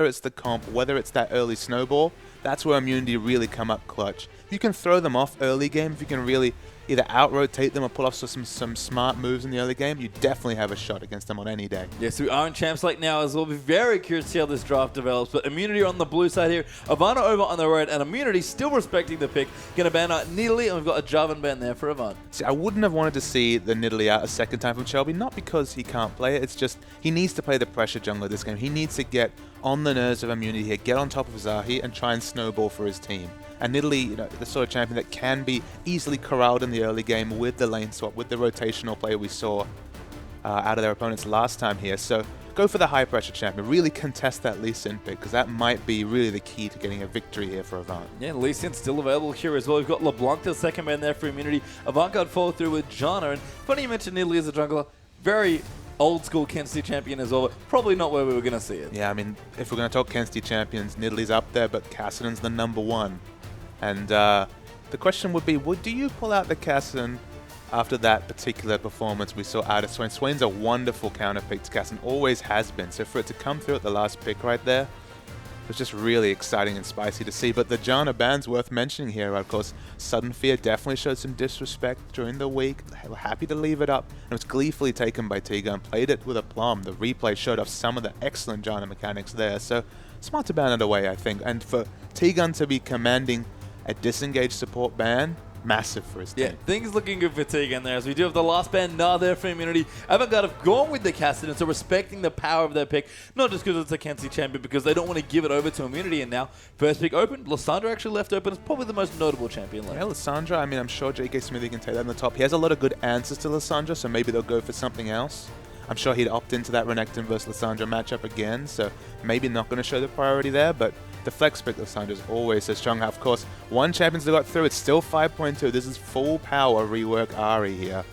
it's the comp, whether it's that early snowball, that's where Immunity really come up clutch. If you can throw them off early game, if you can really either out-rotate them or pull off some smart moves in the early game, you definitely have a shot against them on any day. Yes, we are in Champs League now as well. We'll be very curious to see how this draft develops. But Immunity on the blue side here, Avant over on the red, and Immunity still respecting the pick. Going to ban out Nidalee, and we've got a Jarvan ban there for Avant. See, I wouldn't have wanted to see the Nidalee out a second time from Shelby, not because he can't play it, it's just he needs to play the pressure jungler this game. He needs to get on the nerves of Immunity here, get on top of Zahi, and try and snowball for his team. And Nidalee, the sort of champion that can be easily corralled in the early game with the lane swap, with the rotational play we saw out of their opponents last time here. So go for the high pressure champion, really contest that Lee Sin pick, because that might be really the key to getting a victory here for Avant. Yeah, Lee Sin's still available here as well. We've got LeBlanc, the second man there for Immunity. Avant Garde follow through with Janna, and funny you mentioned Nidalee as a jungler. Very old school Kensty champion as well, but probably not where we were going to see it. Yeah, I mean, if we're going to talk Kensty champions, Nidalee's up there, but Kassadin's the #1. And the question would be, do you pull out the Kassadin after that particular performance we saw out of Swain? Swain's a wonderful counter pick to Kassadin, always has been. So for it to come through at the last pick right there, it was just really exciting and spicy to see. But the Janna ban's worth mentioning here. Of course, Sudden Fear definitely showed some disrespect during the week. They were happy to leave it up, and it was gleefully taken by Tiga and played it with aplomb. The replay showed off some of the excellent Janna mechanics there. So smart to ban it away, I think. And for Tiga to be commanding a disengaged support ban, massive for his team. Yeah, things looking good for Tegan there, as we do have the last ban now there for Immunity. Avant Garde have gone with the Kassadin, so respecting the power of their pick, not just because it's a Kensty champion, because they don't want to give it over to Immunity. And now, first pick open, Lissandra actually left open as probably the most notable champion left. Yeah, Lissandra, I mean, I'm sure JK Smithy can take that on the top. He has a lot of good answers to Lissandra, so maybe they'll go for something else. I'm sure he'd opt into that Renekton versus Lissandra matchup again, so maybe not going to show the priority there, but the flex pick Lissandra is always so strong. Of course, one champion still got through. It's still 5.2. This is full power rework Ahri here.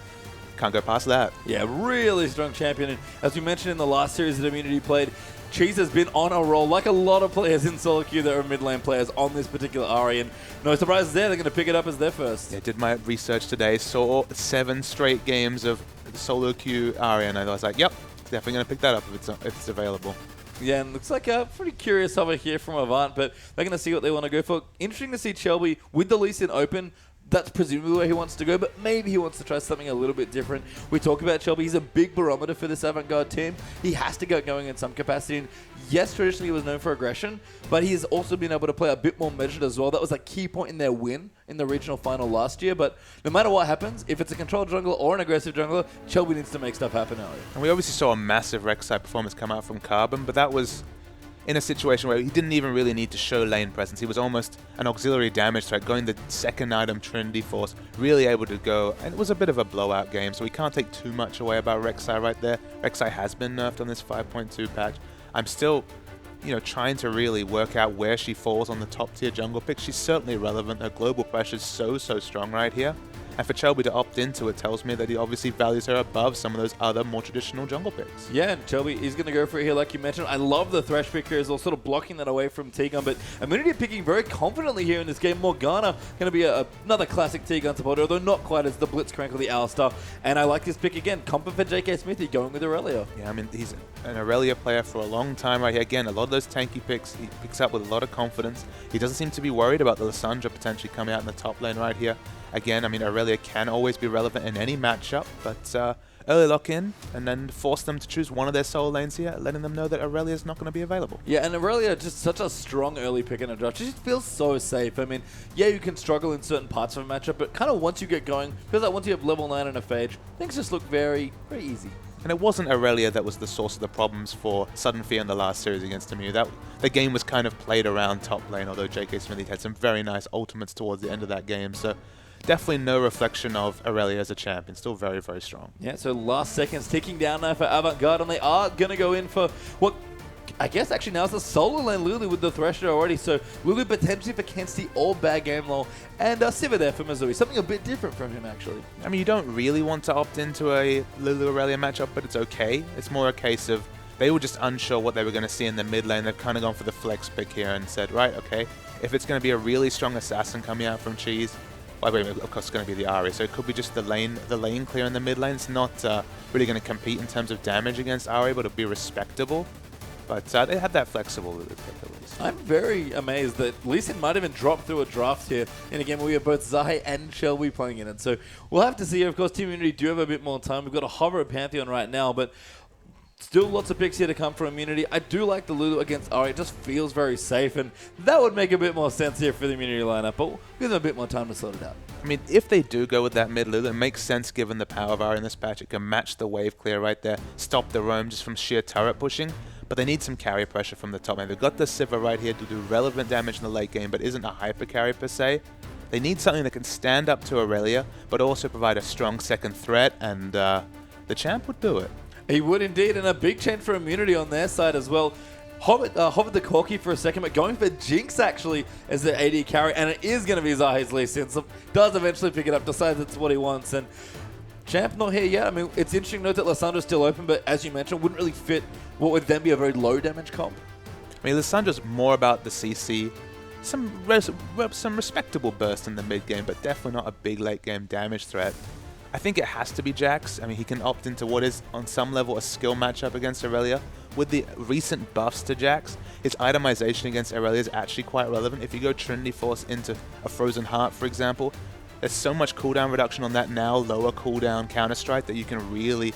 Can't go past that. Yeah, really strong champion. And as we mentioned in the last series that Immunity played, Cheese has been on a roll, like a lot of players in solo queue that are mid lane players on this particular Ahri. And no surprises there, they're going to pick it up as their first. Yeah, did my research today, saw 7 straight games of solo queue Ahri, and I was like, yep, definitely going to pick that up if it's available. Yeah, and looks like a pretty curious over here from Avant, but they're going to see what they want to go for. Interesting to see Shelby with the Lee Sin open. That's presumably where he wants to go, but maybe he wants to try something a little bit different. We talk about Shelby. He's a big barometer for this Avant Garde team. He has to get going in some capacity. And yes, traditionally he was known for aggression, but he has also been able to play a bit more measured as well. That was a key point in their win in the regional final last year. But no matter what happens, if it's a controlled jungler or an aggressive jungler, Shelby needs to make stuff happen early. And we obviously saw a massive Rek'Sai performance come out from Carbon, but that was in a situation where he didn't even really need to show lane presence. He was almost an auxiliary damage threat, going the second item Trinity Force, really able to go, and it was a bit of a blowout game, so we can't take too much away about Rek'Sai right there. Rek'Sai has been nerfed on this 5.2 patch. I'm still, trying to really work out where she falls on the top tier jungle picks. She's certainly relevant. Her global pressure is so strong right here. And for Shelby to opt into it tells me that he obviously values her above some of those other more traditional jungle picks. Yeah, and Shelby is going to go for it here, like you mentioned. I love the Thresh pick here as well, sort of blocking that away from T-Gun, but Immunity picking very confidently here in this game. Morgana going to be another classic T-Gun supporter, although not quite as the Blitzcrank or the Alistar. And I like this pick again. Comfort for JK Smithy going with Aurelia. Yeah, I mean, he's an Aurelia player for a long time right here. Again, a lot of those tanky picks he picks up with a lot of confidence. He doesn't seem to be worried about the Lissandra potentially coming out in the top lane right here. Again, I mean, Aurelia can always be relevant in any matchup, but early lock in and then force them to choose one of their solo lanes here, letting them know that Aurelia is not going to be available. Yeah, and Aurelia just such a strong early pick in a draft. She just feels so safe. I mean, yeah, you can struggle in certain parts of a matchup, but kind of once you get going, feels like once you have level 9 and a Phage, things just look very, very easy. And it wasn't Aurelia that was the source of the problems for Sudden Fear in the last series against Emu. The game was kind of played around top lane, although JK Smithy had some very nice ultimates towards the end of that game. So definitely no reflection of Aurelia as a champion. Still very, very strong. Yeah, so last seconds ticking down now for Avant Garde, and they are going to go in for what I guess actually now it's a solo lane Lulu with the Thresher already. So Lulu potentially for Kensty or Bad Game Lol, and Sivir there for Missouri. Something a bit different from him actually. I mean, you don't really want to opt into a Lulu Aurelia matchup, but it's okay. It's more a case of they were just unsure what they were going to see in the mid lane. They've kind of gone for the flex pick here and said, right, okay, if it's going to be a really strong assassin coming out from Cheese, well, wait, of course it's going to be the Ahri, so it could be just the lane clear in the mid lane. It's not really going to compete in terms of damage against Ahri, but it'll be respectable. But they had that flexible Lulu pick at least. I'm very amazed that Lee Sin might even drop through a draft here in a game where we have both Zai and Shelby playing in it. So we'll have to see. Of course, Team Immunity do have a bit more time. We've got a hover at Pantheon right now, but still lots of picks here to come from Immunity. I do like the Lulu against Ari. It just feels very safe, and that would make a bit more sense here for the Immunity lineup, but we'll give them a bit more time to sort it out. I mean, if they do go with that mid Lulu, it makes sense given the power of Ari in this patch. It can match the wave clear right there, stop the roam just from sheer turret pushing, but they need some carry pressure from the top lane. They've got the Sivir right here to do relevant damage in the late game, but isn't a hyper carry per se. They need something that can stand up to Aurelia, but also provide a strong second threat, and the champ would do it. He would indeed, and a big change for Immunity on their side as well. Hovered the Corki for a second, but going for Jinx actually as the AD carry, and it is going to be Zahe's Lee Sin. So does eventually pick it up, decides it's what he wants, and champ not here yet. I mean, it's interesting to note that Lissandra's still open, but as you mentioned, wouldn't really fit what would then be a very low damage comp. I mean, Lissandra's more about the CC, some respectable burst in the mid game, but definitely not a big late game damage threat. I think it has to be Jax. I mean, he can opt into what is, on some level, a skill matchup against Aurelia. With the recent buffs to Jax, his itemization against Aurelia is actually quite relevant. If you go Trinity Force into a Frozen Heart, for example, there's so much cooldown reduction on that now lower cooldown Counter-Strike that you can really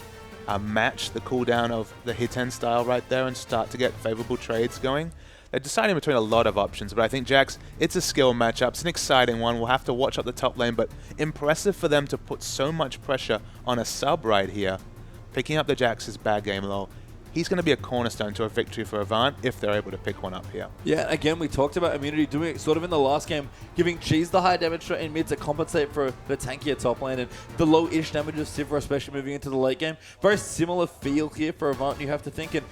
match the cooldown of the Hiten style right there and start to get favorable trades going. They're deciding between a lot of options, but I think Jax, it's a skill matchup. It's an exciting one. We'll have to watch up the top lane, but impressive for them to put so much pressure on a sub right here. Picking up the Jax's bad game low. He's going to be a cornerstone to a victory for Avant if they're able to pick one up here. Yeah, again, we talked about Immunity doing it sort of in the last game, giving Cheese the high damage threat in mid to compensate for the tankier top lane and the low-ish damage of Sivir, especially moving into the late game. Very similar feel here for Avant, you have to think. And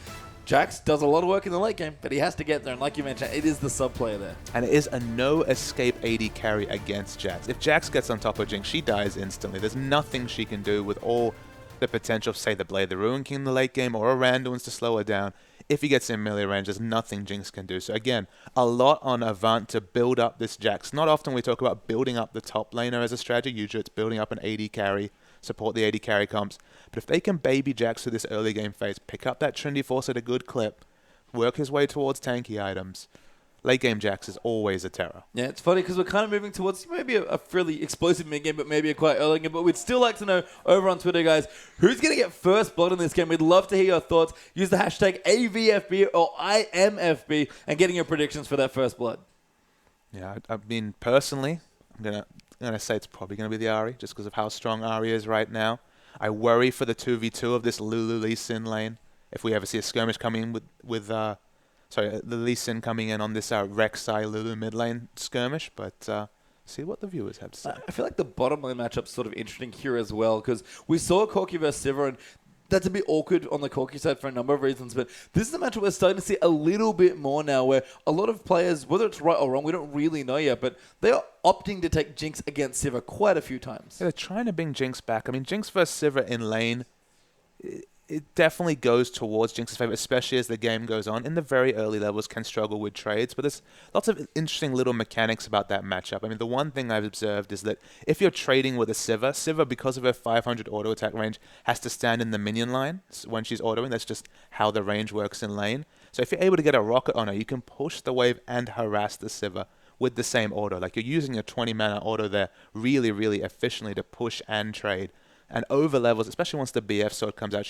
Jax does a lot of work in the late game, but he has to get there, and like you mentioned, it is the sub-player there. And it is a no-escape AD carry against Jax. If Jax gets on top of Jinx, she dies instantly. There's nothing she can do with all the potential of, say, the Blade, the Ruin King in the late game, or a Randuin's to slow her down. If he gets in melee range, there's nothing Jinx can do. So again, a lot on Avant to build up this Jax. Not often we talk about building up the top laner as a strategy. Usually it's building up an AD carry, support the AD carry comps. But if they can baby Jax through this early game phase, pick up that Trinity Force at a good clip, work his way towards tanky items, late game Jax is always a terror. Yeah, it's funny because we're kind of moving towards maybe a fairly explosive mid game, but maybe a quite early game. But we'd still like to know over on Twitter, guys, who's going to get first blood in this game? We'd love to hear your thoughts. Use the hashtag AVFB or IMFB and getting your predictions for that first blood. Yeah, I mean, personally, I'm gonna say it's probably going to be the Ahri just because of how strong Ahri is right now. I worry for the 2v2 of this Lulu Lee Sin lane. If we ever see a skirmish coming in with the Lee Sin coming in on this Rek'Sai Lulu mid lane skirmish, but see what the viewers have to say. I feel like the bottom lane matchup's sort of interesting here as well, because we saw Corki versus Sivir, and that's a bit awkward on the Corki side for a number of reasons, but this is a matchup we're starting to see a little bit more now, where a lot of players, whether it's right or wrong, we don't really know yet, but they are opting to take Jinx against Sivir quite a few times. Yeah, they're trying to bring Jinx back. I mean, Jinx versus Sivir in lane, it definitely goes towards Jinx's favor, especially as the game goes on. In the very early levels, can struggle with trades, but there's lots of interesting little mechanics about that matchup. I mean, the one thing I've observed is that if you're trading with a Sivir, because of her 500 auto attack range, has to stand in the minion line when she's autoing. That's just how the range works in lane. So if you're able to get a rocket on her, you can push the wave and harass the Sivir with the same auto. Like, you're using your 20 mana auto there really, really efficiently to push and trade. And over levels, especially once the BF sword comes out,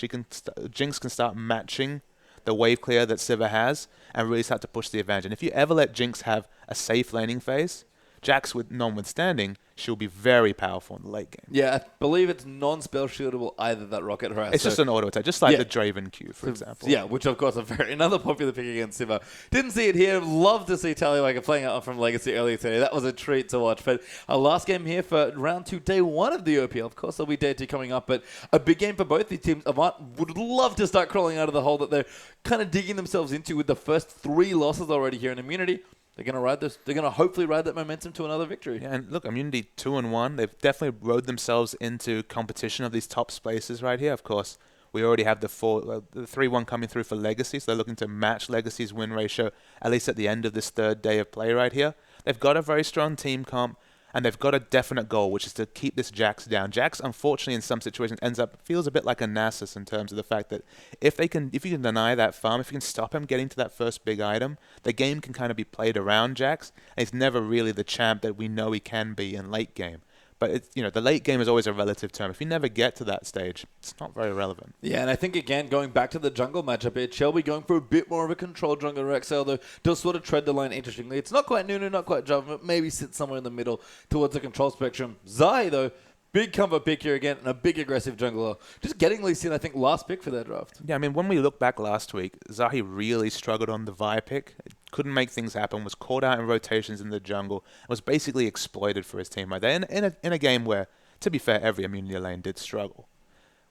Jinx can start matching the wave clear that Sivir has and really start to push the advantage. And if you ever let Jinx have a safe laning phase, Jax with notwithstanding, she'll be very powerful in the late game. Yeah, I believe it's non-spell shieldable either, that rocket harass. It's just an auto attack, just like the Draven Q, for example. Yeah, which of course another popular pick against Sivir. Didn't see it here. Love to see Tallywaker playing out from Legacy earlier today. That was a treat to watch. But our last game here for round 2, day 1 of the OPL. Of course, there'll be day 2 coming up, but a big game for both these teams. Avant would love to start crawling out of the hole that they're kind of digging themselves into with the first 3 losses already here in Immunity. They're going to ride this. They're going to hopefully ride that momentum to another victory. Yeah, and look, Immunity 2-1. They've definitely rode themselves into competition of these top spaces right here. Of course, we already have the 3-1 coming through for Legacy, so they're looking to match Legacy's win ratio at least at the end of this 3rd day of play right here. They've got a very strong team comp, and they've got a definite goal, which is to keep this Jax down. Jax, unfortunately, in some situations, feels a bit like a Nasus in terms of the fact that if you can deny that farm, if you can stop him getting to that first big item, the game can kind of be played around Jax, and he's never really the champ that we know he can be in late game. But it's, the late game is always a relative term. If you never get to that stage, it's not very relevant. Yeah, and I think, again, going back to the jungle matchup here, Shelby going for a bit more of a controlled jungle. Rexel, though, does sort of tread the line interestingly. It's not quite Nunu, not quite Java, but maybe sits somewhere in the middle towards the control spectrum. Zai, though, big comfort pick here again, and a big aggressive jungler. Just getting Lee Sin, I think, last pick for their draft. Yeah, I mean, when we look back last week, Zahi really struggled on the Vi pick. Couldn't make things happen, was caught out in rotations in the jungle, and was basically exploited for his team right there in a game where, to be fair, every immunity lane did struggle.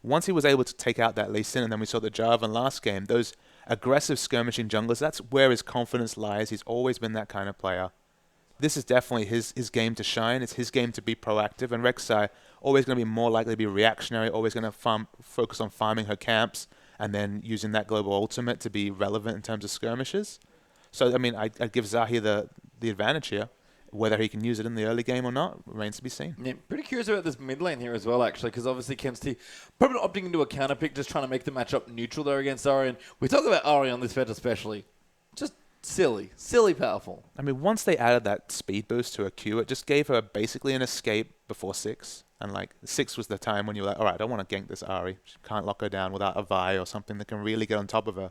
Once he was able to take out that Lee Sin, and then we saw the Jarvan last game, those aggressive skirmishing junglers, that's where his confidence lies. He's always been that kind of player. This is definitely his game to shine. It's his game to be proactive, and Rek'Sai always going to be more likely to be reactionary, always going to focus on farming her camps, and then using that global ultimate to be relevant in terms of skirmishes. So, I mean, I'd give Zahi the advantage here. Whether he can use it in the early game or not remains to be seen. Yeah, pretty curious about this mid lane here as well, actually, because obviously Kensti probably opting into a counter pick, just trying to make the matchup neutral there against Ahri. And we talk about Ahri on this fetch especially. Just silly powerful. I mean, once they added that speed boost to her Q, it just gave her basically an escape before 6. And, 6 was the time when you were like, all right, I don't want to gank this Ahri. She can't lock her down without a Vi or something that can really get on top of her.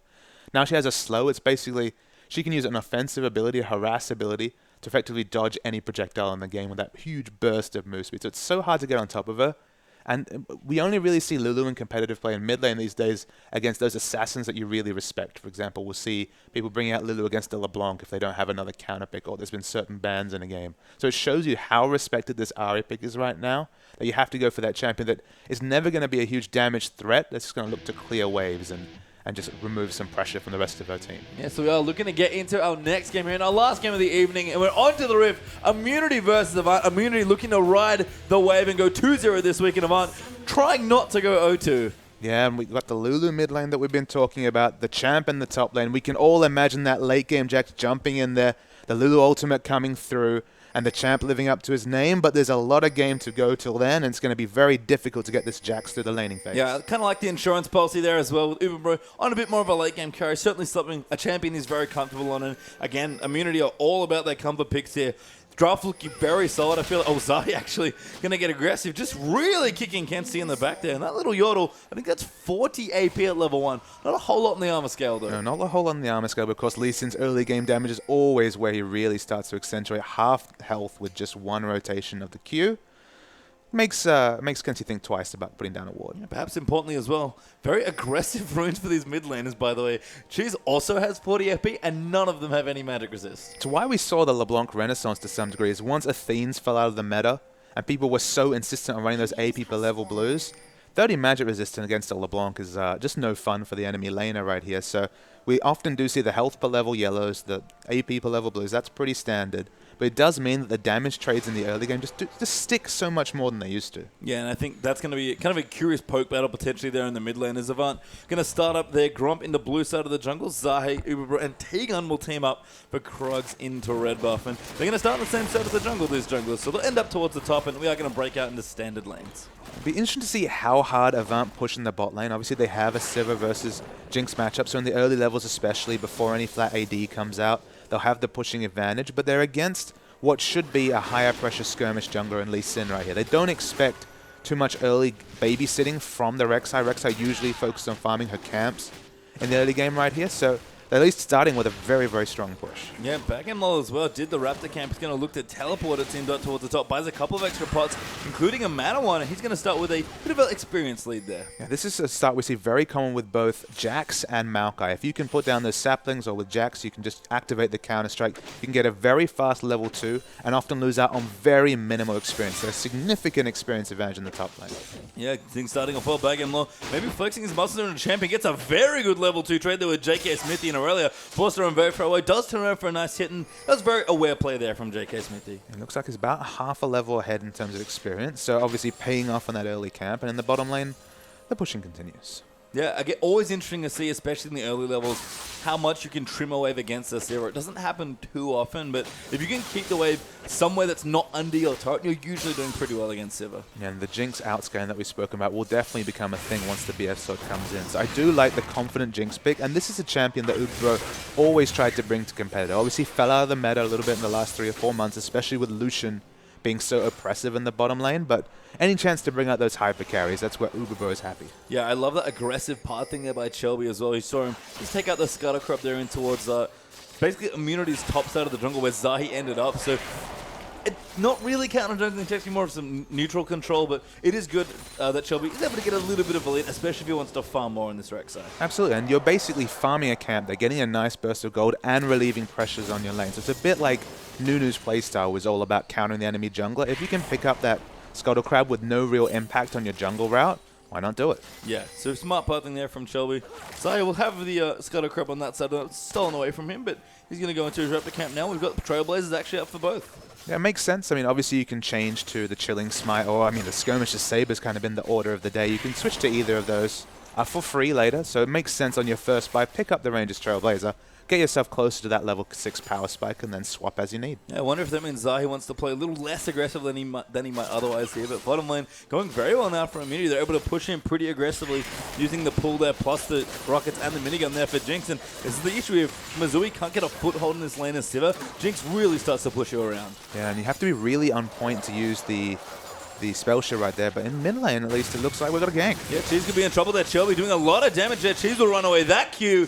Now she has a slow. It's basically, she can use an offensive ability, a harass ability, to effectively dodge any projectile in the game with that huge burst of move speed. So it's so hard to get on top of her. And we only really see Lulu in competitive play in mid lane these days against those assassins that you really respect. For example, we'll see people bringing out Lulu against a LeBlanc if they don't have another counter pick, or there's been certain bans in a game. So it shows you how respected this Ahri pick is right now, that you have to go for that champion that is never going to be a huge damage threat. That's just going to look to clear waves and just remove some pressure from the rest of her team. Yeah, so we are looking to get into our next game here, in our last game of the evening, and we're on to the Rift. Immunity versus Avant. Immunity looking to ride the wave and go 2-0 this week in Avant, trying not to go 0-2. Yeah, and we got the Lulu mid lane that we've been talking about, the champ in the top lane. We can all imagine that late game Jax jumping in there, the Lulu ultimate coming through, and the champ living up to his name, but there's a lot of game to go till then, and it's going to be very difficult to get this Jax through the laning phase. Yeah, kind of like the insurance policy there as well with Uberbro on a bit more of a late game carry. Certainly something a champion is very comfortable on, and again, Immunity are all about their comfort picks here. Draft looking very solid. I feel like Zai actually going to get aggressive, just really kicking Kensti in the back there. And that little Yordle, I think that's 40 AP at level 1. Not a whole lot on the armor scale, though. No, not a whole lot on the armor scale, because Lee Sin's early game damage is always where he really starts to accentuate half health with just one rotation of the Q. Makes Kensti think twice about putting down a ward. Yeah, perhaps importantly as well, very aggressive runes for these mid laners, by the way. Cheese also has 40 FP, and none of them have any magic resist. So why we saw the LeBlanc renaissance to some degree is once Athenes fell out of the meta, and people were so insistent on running those AP per level blues, 30 magic resistance against a LeBlanc is just no fun for the enemy laner right here. So we often do see the health per level yellows, the AP per level blues. That's pretty standard. But it does mean that the damage trades in the early game just stick so much more than they used to. Yeah, and I think that's going to be kind of a curious poke battle potentially there in the mid lane. As Avant going to start up there, Gromp in the blue side of the jungle, Zahe, Uberbro, and Tegan will team up for Krugs into red buff. And they're going to start on the same side of the jungle, these junglers. So they'll end up towards the top, and we are going to break out into standard lanes. It'll be interesting to see how hard Avant push in the bot lane. Obviously, they have a Sivir versus Jinx matchup, so in the early levels especially, before any flat AD comes out, they'll have the pushing advantage, but they're against what should be a higher pressure skirmish jungler in Lee Sin right here. They don't expect too much early babysitting from the Rek'Sai. Rek'Sai usually focuses on farming her camps in the early game right here, so they're at least starting with a very, very strong push. Yeah, back in low as well. Did the Raptor camp. He's going to look to teleport it team towards the top. Buys a couple of extra pots, including a mana one. And he's going to start with a bit of an experience lead there. Yeah, this is a start we see very common with both Jax and Maokai. If you can put down those saplings, or with Jax, you can just activate the counter-strike. You can get a very fast level 2 and often lose out on very minimal experience. There's significant experience advantage in the top lane. Yeah, things starting off well back in low. Maybe flexing his muscles in a champion. Gets a very good level 2 trade there with JK Smithy and Aurelia. Forced her on very far away. Does turn around for a nice hit, and that was very aware play there from JK Smithy. It looks like he's about half a level ahead in terms of experience, so obviously paying off on that early camp. And in the bottom lane, the pushing continues. Yeah, again, always interesting to see, especially in the early levels, how much you can trim a wave against a Sivir. It doesn't happen too often, but if you can keep the wave somewhere that's not under your turret, you're usually doing pretty well against Sivir. Yeah, and the Jinx outscaling that we've spoken about will definitely become a thing once the BF sword comes in. So I do like the confident Jinx pick, and this is a champion that Ubro always tried to bring to competitor. Obviously fell out of the meta a little bit in the last 3 or 4 months, especially with Lucian being so oppressive in the bottom lane, but any chance to bring out those hyper carries, that's where Ubro is happy. Yeah, I love that aggressive part thing there by Shelby as well. You saw him just take out the Scuttle Crop there in towards basically Immunity's top side of the jungle where Zahi ended up. So it's not really counter jungling, it's actually more of some neutral control, but it is good that Shelby is able to get a little bit of a lead, especially if he wants to farm more on this Rek'Sai. Absolutely, and you're basically farming a camp. They're getting a nice burst of gold and relieving pressures on your lane. So it's a bit like Nunu's playstyle was all about countering the enemy jungler. If you can pick up that Scuttle Crab with no real impact on your jungle route, why not do it? Yeah, so smart pathing there from Shelby. Zahi will have the Scuttle Crab on that side, stolen away from him, but he's going to go into his Raptor camp now. We've got the Trailblazers actually up for both. Yeah, it makes sense. I mean, obviously you can change to the Chilling Smite, or I mean, the Skirmisher Saber's kind of been the order of the day. You can switch to either of those for free later, so it makes sense on your first buy. Pick up the Rangers Trailblazer, get yourself closer to that level 6 power spike, and then swap as you need. Yeah, I wonder if that means Zahi wants to play a little less aggressive than he might otherwise here. But bottom lane, going very well now for Immunity. They're able to push him pretty aggressively using the pull there, plus the rockets and the minigun there for Jinx. And this is the issue. If Misui can't get a foothold in this lane as Sivir, Jinx really starts to push you around. Yeah, and you have to be really on point to use the spell shot right there, but in mid lane at least it looks like we've got a gank. Yeah, Cheese could be in trouble there. Shelby doing a lot of damage there. Cheese will run away. That Q.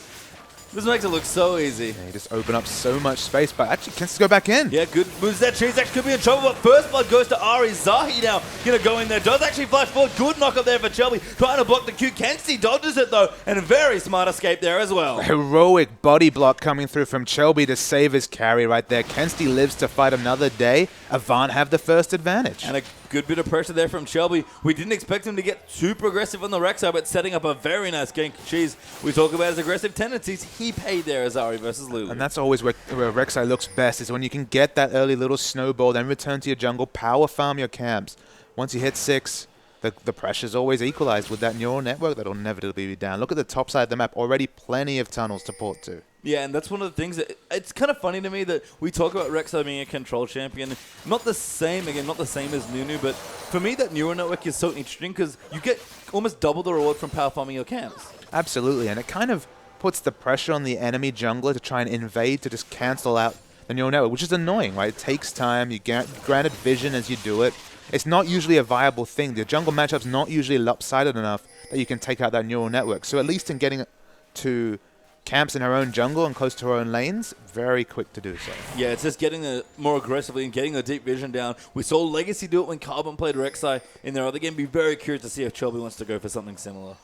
This makes it look so easy. Yeah, you just open up so much space, but actually can go back in. Yeah, good moves there. Cheese actually could be in trouble, but first blood goes to Ari. Zahi now going to go in there. Does actually flash forward. Good knock up there for Shelby. Trying to block the Q. Kenzie dodges it though, and a very smart escape there as well. Heroic body block coming through from Shelby to save his carry right there. Kenzie lives to fight another day. Avant have the first advantage. And a good bit of pressure there from Shelby. We didn't expect him to get super aggressive on the Rek'Sai, but setting up a very nice gank. Cheese, we talk about his aggressive tendencies. He paid there as Ari versus Lulu. And that's always where Rek'Sai looks best, is when you can get that early little snowball, then return to your jungle, power farm your camps. Once you hit 6, the pressure's always equalized with that neural network that'll inevitably be down. Look at the top side of the map, already plenty of tunnels to port to. Yeah, and that's one of the things that it's kind of funny to me that we talk about Rek'Sai being a control champion. Not the same, again, not the same as Nunu, but for me that neural network is so interesting because you get almost double the reward from power farming your camps. Absolutely, and it kind of puts the pressure on the enemy jungler to try and invade to just cancel out the neural network, which is annoying, right? It takes time, you get granted vision as you do it. It's not usually a viable thing. The jungle matchup's not usually lopsided enough that you can take out that neural network. So at least in getting to camps in her own jungle and close to her own lanes, very quick to do so. Yeah, it's just getting the more aggressively and getting the deep vision down. We saw Legacy do it when Carbon played Rek'Sai in their other game. Be very curious to see if Shelby wants to go for something similar.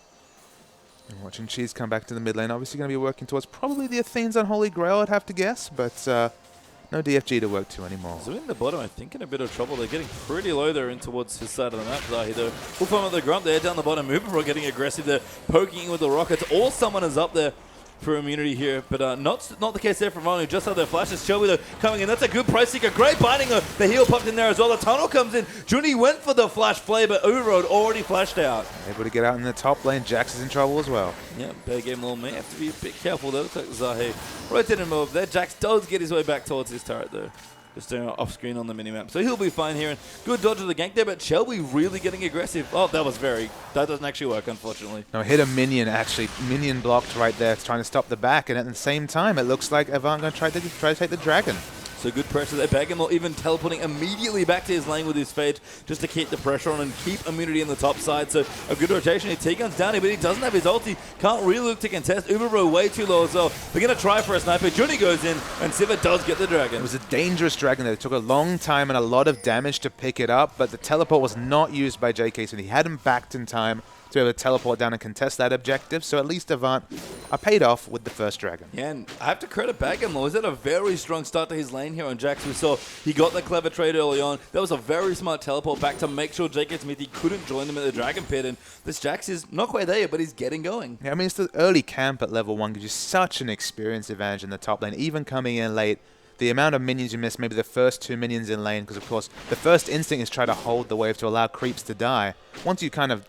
And watching Cheese come back to the mid lane, obviously going to be working towards probably the Athene's Unholy Grail, I'd have to guess, but no DFG to work to anymore. So in the bottom, I think in a bit of trouble. They're getting pretty low there in towards his side of the map. Zahi though, full farm at the grunt there down the bottom. Uberro getting aggressive there, poking in with the rockets. All summoners up there for Immunity here, but not the case there for Manu. Just had their flashes. Shelby though coming in. That's a good price seeker. Great binding. The heal popped in there as well. The tunnel comes in. Junie went for the flash play, but Uberro already flashed out. Able to get out in the top lane. Jax is in trouble as well. Yeah, bad game little man. Have to be a bit careful though. Looks like Zahi rotating him over there. Jax does get his way back towards his turret though. Just doing off screen on the minimap. So he'll be fine here. And good dodge of the gank there, but Shelby really getting aggressive. Oh, that doesn't actually work, unfortunately. No, hit a minion, actually. Minion blocked right there, trying to stop the back. And at the same time, it looks like Avant going to try to take the dragon. So good pressure there. Bagamo even teleporting immediately back to his lane with his Phage just to keep the pressure on and keep Immunity in the top side. So a good rotation here. T-Gun's down here, but he doesn't have his ulti. Can't really look to contest. Uberro way too low as well. They're going to try for a sniper. Junie goes in, and Sivir does get the dragon. It was a dangerous dragon there. It took a long time and a lot of damage to pick it up, but the teleport was not used by JK, so he hadn't backed in time to be able to teleport down and contest that objective. So at least Avant are paid off with the first dragon. Yeah, and I have to credit Bagamo. He's had a very strong start to his lane here on Jax. We saw he got the clever trade early on. That was a very smart teleport back to make sure JK Smithy couldn't join them at the Dragon Pit. And this Jax is not quite there yet, but he's getting going. Yeah, I mean, it's the early camp at level 1 gives you such an experience advantage in the top lane. Even coming in late, the amount of minions you miss, maybe the first 2 minions in lane, because of course the first instinct is try to hold the wave to allow creeps to die. Once you kind of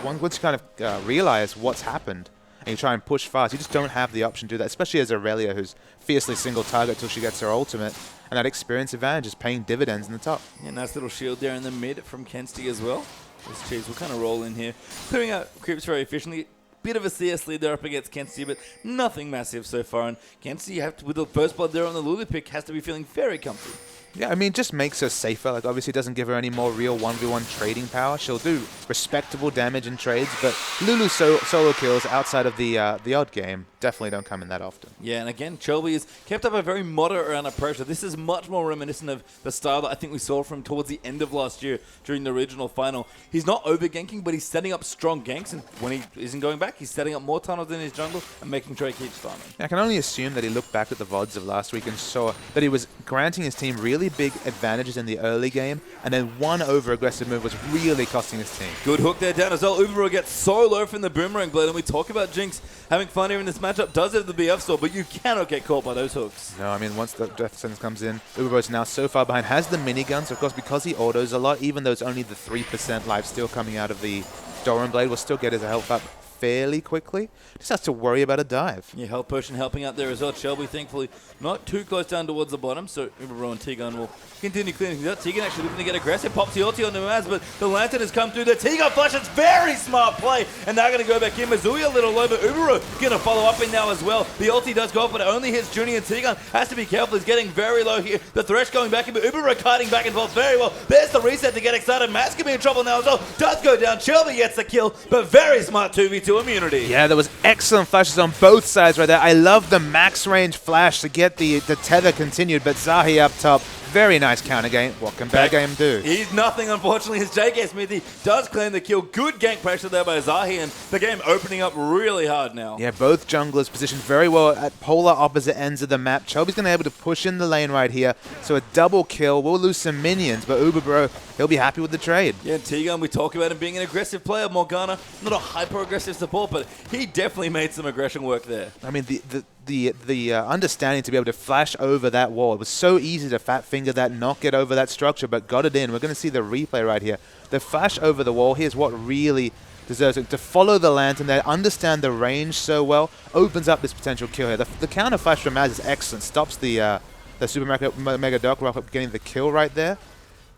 once you kind of realize what's happened and you try and push fast, you just don't have the option to do that, especially as Aurelia, who's fiercely single target till she gets her ultimate. And that experience advantage is paying dividends in the top. Yeah, nice little shield there in the mid from Kensti as well. This Cheese will kind of roll in here. Clearing out creeps very efficiently. Bit of a CS lead there up against Kensti, but nothing massive so far. And Kensti, with the first blood there on the Lulu pick, has to be feeling very comfy. Yeah, I mean, just makes her safer. Like, obviously, doesn't give her any more real 1v1 trading power. She'll do respectable damage in trades, but Lulu solo kills outside of the odd game definitely don't come in that often. Yeah, and again, Chelby has kept up a very moderate amount of pressure. This is much more reminiscent of the style that I think we saw from towards the end of last year during the regional final. He's not over-ganking, but he's setting up strong ganks, and when he isn't going back, he's setting up more tunnels in his jungle and making sure he keeps farming. I can only assume that he looked back at the VODs of last week and saw that he was granting his team really big advantages in the early game, and then one over-aggressive move was really costing his team. Good hook there down as well. Ubero gets so low from the Boomerang Blade, and we talk about Jinx having fun here in this matchup. Does have the BF store, but you cannot get caught by those hooks. No, I mean, once the death sentence comes in, Ubero's now so far behind, has the minigun, so of course because he autos a lot, even though it's only the 3% lifesteal coming out of the Doran Blade, will still get his health up fairly quickly. Just has to worry about a dive. Yeah, health potion helping out there as well. Shelby, thankfully, not too close down towards the bottom, so Ubero and T-Gun will continue cleaning things out. T-Gun actually looking to get aggressive. Pops the ulti on the Maz, but the Lantern has come through. The T-Gun flash, it's very smart play, and they're going to go back in. Mazui a little low, but Ubero going to follow up in now as well. The ulti does go off, but it only hits Junie, and T-Gun has to be careful. He's getting very low here. The Thresh going back in, but Ubero kiting back and forth very well. There's the reset to get excited. Maz can be in trouble now as well. Does go down. Shelby gets the kill, but very smart 2v2 immunity. Yeah, there was excellent flashes on both sides right there. I love the max range flash to get the tether continued, but Zahi up top. Very nice counter game. What can bad game do? He's nothing, unfortunately, as JK Smithy does claim the kill. Good gank pressure there by Zahi, and the game opening up really hard now. Yeah, both junglers positioned very well at polar opposite ends of the map. Chelby's going to be able to push in the lane right here, so a double kill. We'll lose some minions, but Ubero, he'll be happy with the trade. Yeah, T-Gun, we talk about him being an aggressive player. Morgana, not a hyper-aggressive support, but he definitely made some aggression work there. I mean, the understanding to be able to flash over that wall. It was so easy to fat finger that, not get over that structure, but got it in. We're going to see the replay right here. The flash over the wall, here's what really deserves it. To follow the Lantern there, understand the range so well, opens up this potential kill here. The counter flash from Maz is excellent. Stops the Super Mega Dark Rocket getting the kill right there.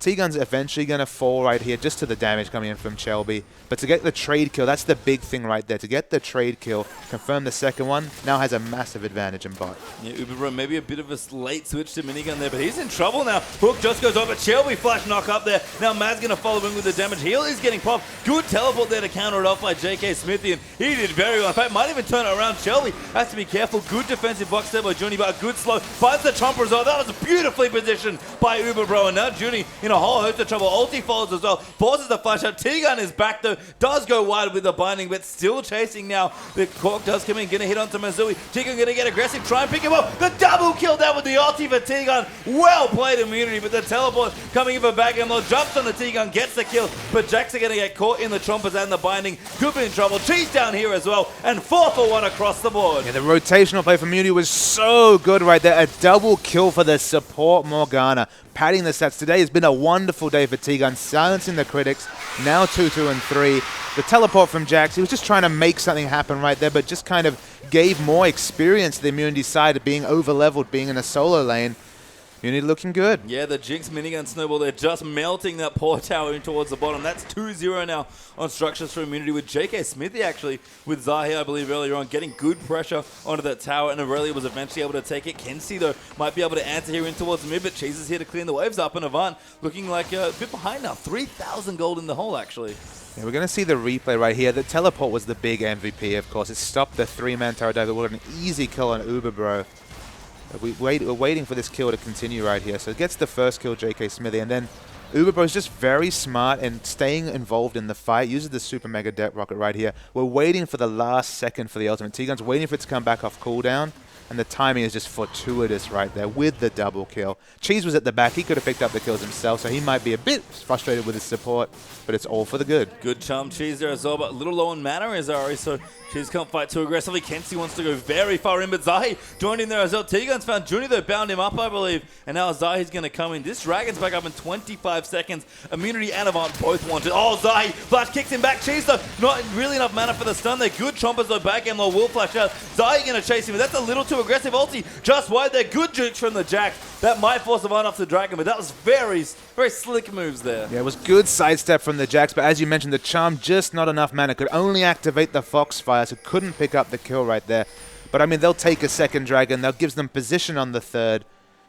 T-Gun's eventually going to fall right here just to the damage coming in from Shelby. But to get the trade kill, that's the big thing right there. To get the trade kill, confirm the second one, now has a massive advantage in bot. Yeah, Ubero, maybe a bit of a late switch to minigun there, but he's in trouble now. Hook just goes over. Shelby flash knock up there. Now Maz's going to follow in with the damage. Heal is getting popped. Good teleport there to counter it off by JK Smithy, and he did very well. In fact, might even turn it around. Shelby has to be careful. Good defensive box there by Junie, but a good slow. Finds the chomper as well. That was beautifully positioned by Ubero, and now Junie in a whole host of trouble. Ulti follows as well. Forces the flash out. T-Gun is back though. Does go wide with the binding, but still chasing now. The Cork does come in. Going to hit onto Mazui. T-Gun going to get aggressive. Try and pick him up. The double kill down with the ulti for T-Gun. Well played immunity, but the teleport coming in for back and jumps on the T-Gun. Gets the kill, but Jack's going to get caught in the chompers and the binding. Could be in trouble. Cheese down here as well. And 4-for-1 across the board. Yeah, the rotational play from Muni was so good right there. A double kill for the support Morgana. Padding the stats. Today has been a wonderful day for T-Gun, silencing the critics. Now 2-2 and 3. The teleport from Jax, he was just trying to make something happen right there, but just kind of gave more experience to the Immunity side of being over-leveled, being in a solo lane. Immunity looking good. Yeah, the Jinx minigun snowball, they're just melting that poor tower in towards the bottom. That's 2-0 now on structures for Immunity with JK Smithy actually, with Zahi, I believe, earlier on, getting good pressure onto that tower, and Aurelia was eventually able to take it. Kensi, though, might be able to answer here in towards the mid, but Cheese is here to clean the waves up, and Avant looking like a bit behind now. 3,000 gold in the hole, actually. Yeah, we're going to see the replay right here. The teleport was the big MVP, of course. It stopped the 3-man tower dive. It was an easy kill on Ubero. We're waiting for this kill to continue right here. So it gets the first kill, JK Smithy, and then Ubero is just very smart and staying involved in the fight. Uses the Super Mega Death Rocket right here. We're waiting for the last second for the ultimate. T-Gun's waiting for it to come back off cooldown. And the timing is just fortuitous right there with the double kill. Cheese was at the back. He could have picked up the kills himself, so he might be a bit frustrated with his support, but it's all for the good. Good charm Cheese there as well, but a little low on mana is Ari, so Cheese can't fight too aggressively. Kenzie wants to go very far in, but Zahi joined in there as well. T-Gun's found Juni, though, bound him up, I believe, and now Zahi's going to come in. This Dragon's back up in 25 seconds. Immunity and Avant both want it. Oh, Zahi! Flash kicks him back. Cheese, though, not really enough mana for the stun. They're good chompers, though, back end, though, will flash out. Zahi going to chase him, but that's a little too aggressive. Ulti just wide. They're good jukes from the Jax. That might force Avant off the Dragon, but that was very, very slick moves there. Yeah, it was good sidestep from the Jax, but as you mentioned, the charm just not enough mana. Could only activate the Foxfire, so couldn't pick up the kill right there. But I mean, they'll take a second Dragon. That gives them position on the third.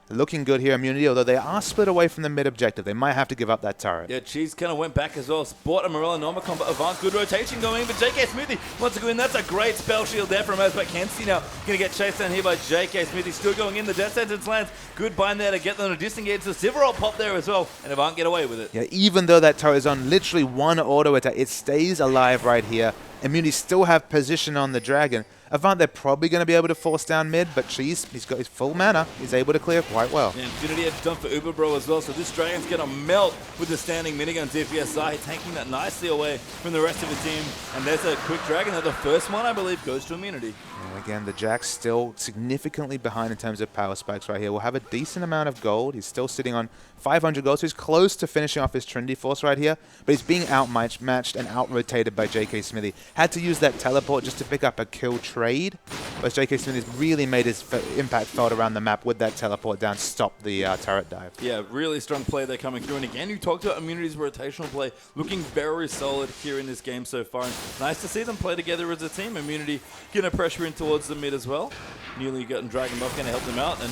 Looking good here, Immunity, although they are split away from the mid objective. They might have to give up that turret. Yeah, Cheese kind of went back as well. Sport a Morella Nomicon, but Avant, good rotation going in. But JK Smithy wants to go in. That's a great spell shield there from us. But Kenzie now going to get chased down here by JK Smithy. Still going in. The death sentence lands. Good bind there to get them to disengage. The Sivarol pop there as well. And Avant get away with it. Yeah, even though that turret is on literally one auto attack, it stays alive right here. Immunity still have position on the Dragon. Avant, they're probably going to be able to force down mid, but Cheese, he's got his full mana. He's able to clear quite well. Yeah, Infinity Edge done for Uber Bro as well, so this Dragon's going to melt with the standing minigun DPS. Zahi tanking that nicely away from the rest of the team. And there's a quick Dragon. The first one, I believe, goes to Immunity. And again, the Jax still significantly behind in terms of power spikes right here. Will have a decent amount of gold. He's still sitting on 500 gold, so he's close to finishing off his Trinity Force right here, but he's being outmatched and out-rotated by JK Smithy. Had to use that teleport just to pick up a kill trade, but JK Smithy's really made his impact felt around the map with that teleport down, stop the turret dive. Yeah, really strong play there coming through. And again, you talked about Immunity's rotational play, looking very solid here in this game so far. And nice to see them play together as a team. Immunity going to pressure in towards the mid as well. Newly gotten Dragon buff going to help them out. And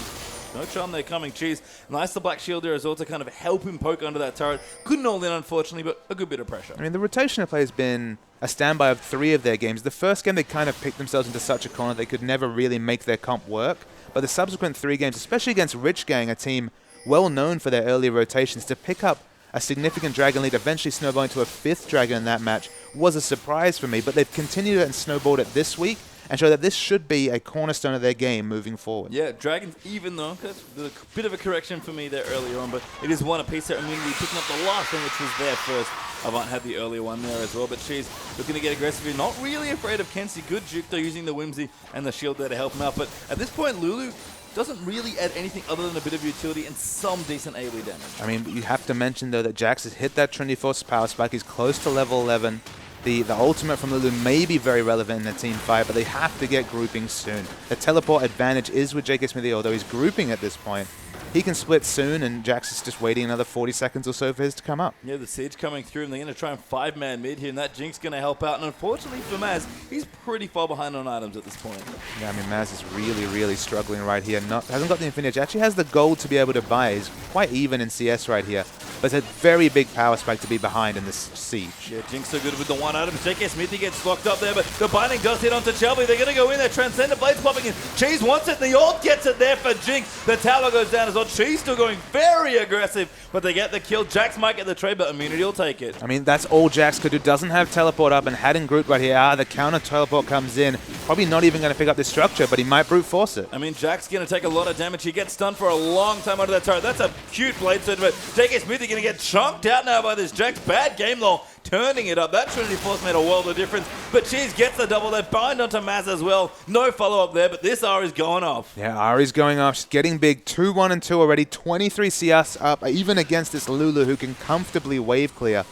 no charm there coming. Cheese. Nice the Black Shield there as well to kind of help him poke under that turret. Couldn't all in, unfortunately, but a good bit of pressure. I mean, the rotational play has been a standby of 3 of their games. The first game, they kind of picked themselves into such a corner they could never really make their comp work. But the subsequent 3 games, especially against Rich Gang, a team well known for their early rotations, to pick up a significant Dragon lead, eventually snowballing to a 5th Dragon in that match, was a surprise for me. But they've continued it and snowballed it this week, and show that this should be a cornerstone of their game moving forward. Yeah, Dragons, even though, that's a bit of a correction for me there earlier on, but it is one apiece there. Immunity picking up the last one, which was there first. Avant had the earlier one there as well, but she's looking to get aggressive here. Not really afraid of Kenzie. Good juke, though, using the Whimsy and the shield there to help him out. But at this point, Lulu doesn't really add anything other than a bit of utility and some decent AoE damage. I mean, you have to mention, though, that Jax has hit that Trinity Force power spike. He's close to level 11. The ultimate from Lulu may be very relevant in the team fight, but they have to get grouping soon. The teleport advantage is with JK Smithy, although he's grouping at this point. He can split soon, and Jax is just waiting another 40 seconds or so for his to come up. Yeah, the siege coming through, and they're going to try and 5-man mid here, and that Jinx going to help out. And unfortunately for Maz, he's pretty far behind on items at this point. Yeah, I mean, Maz is really, really struggling right here. Hasn't got the Infinity Edge. Actually has the gold to be able to buy. He's quite even in CS right here. But it's a very big power spike to be behind in this siege. Yeah, Jinx so good with the 1 item. JK Smithy gets locked up there, but the binding does hit onto Shelby. They're going to go in there. Transcendent Blades popping in. Cheese wants it. The ult gets it there for Jinx. The tower goes down as well. Cheese still going very aggressive, but they get the kill. Jax might get the trade, but Immunity will take it. I mean, that's all Jax could do. Doesn't have teleport up and hadn't grouped right here. The counter teleport comes in. Probably not even going to pick up this structure, but he might brute force it. I mean, Jax going to take a lot of damage. He gets stunned for a long time under that turret. That's a cute blade surge, but JK Smithy going to get chunked out now by this Jax. Bad game, though. Turning it up. That Trinity Force made a world of difference. But Cheese gets the double. They bind onto Maz as well. No follow-up there, but this Ari's going off. Yeah, Ari's going off. She's getting big. 2-1 and 2 already. 23 CS up, even against this Lulu who can comfortably wave clear.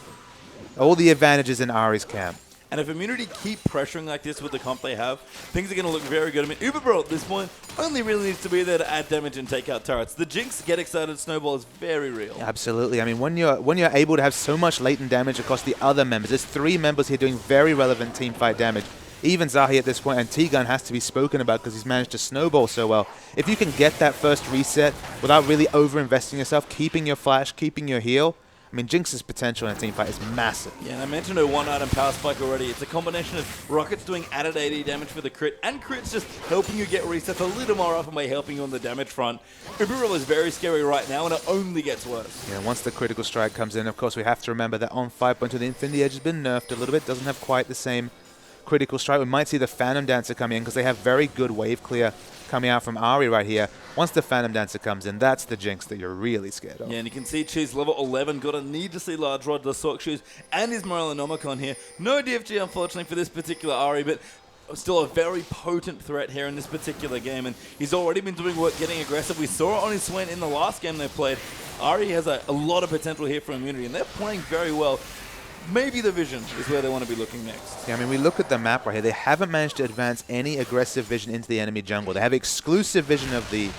All the advantages in Ari's camp. And if Immunity keep pressuring like this with the comp they have, things are going to look very good. I mean, Uber Bro at this point only really needs to be there to add damage and take out turrets. The Jinx get excited snowball is very real. Absolutely. I mean, when you're able to have so much latent damage across the other members, there's 3 members here doing very relevant team fight damage. Even Zahi at this point, and T-Gun has to be spoken about because he's managed to snowball so well. If you can get that first reset without really over-investing yourself, keeping your flash, keeping your heal, I mean, Jinx's potential in a team fight is massive. Yeah, and I mentioned her 1-item power spike already. It's a combination of rockets doing added AD damage for the crit, and crits just helping you get resets a little more often by helping you on the damage front. Ubero is very scary right now, and it only gets worse. Yeah, once the critical strike comes in, of course, we have to remember that on 5.2, the Infinity Edge has been nerfed a little bit. Doesn't have quite the same critical strike. We might see the Phantom Dancer come in because they have very good wave clear coming out from Ari right here. Once the Phantom Dancer comes in, that's the jinx that you're really scared of. Yeah, and you can see Cheese level 11. Got to need to see Large Rod, the Sock Shoes, and his Morellonomicon here. No DFG, unfortunately, for this particular Ari, but still a very potent threat here in this particular game, and he's already been doing work getting aggressive. We saw it on his Swain in the last game they played. Ari has a lot of potential here for immunity, and they're playing very well. Maybe the Vision is where they want to be looking next. Yeah, I mean, we look at the map right here. They haven't managed to advance any aggressive vision into the enemy jungle. They have exclusive vision of the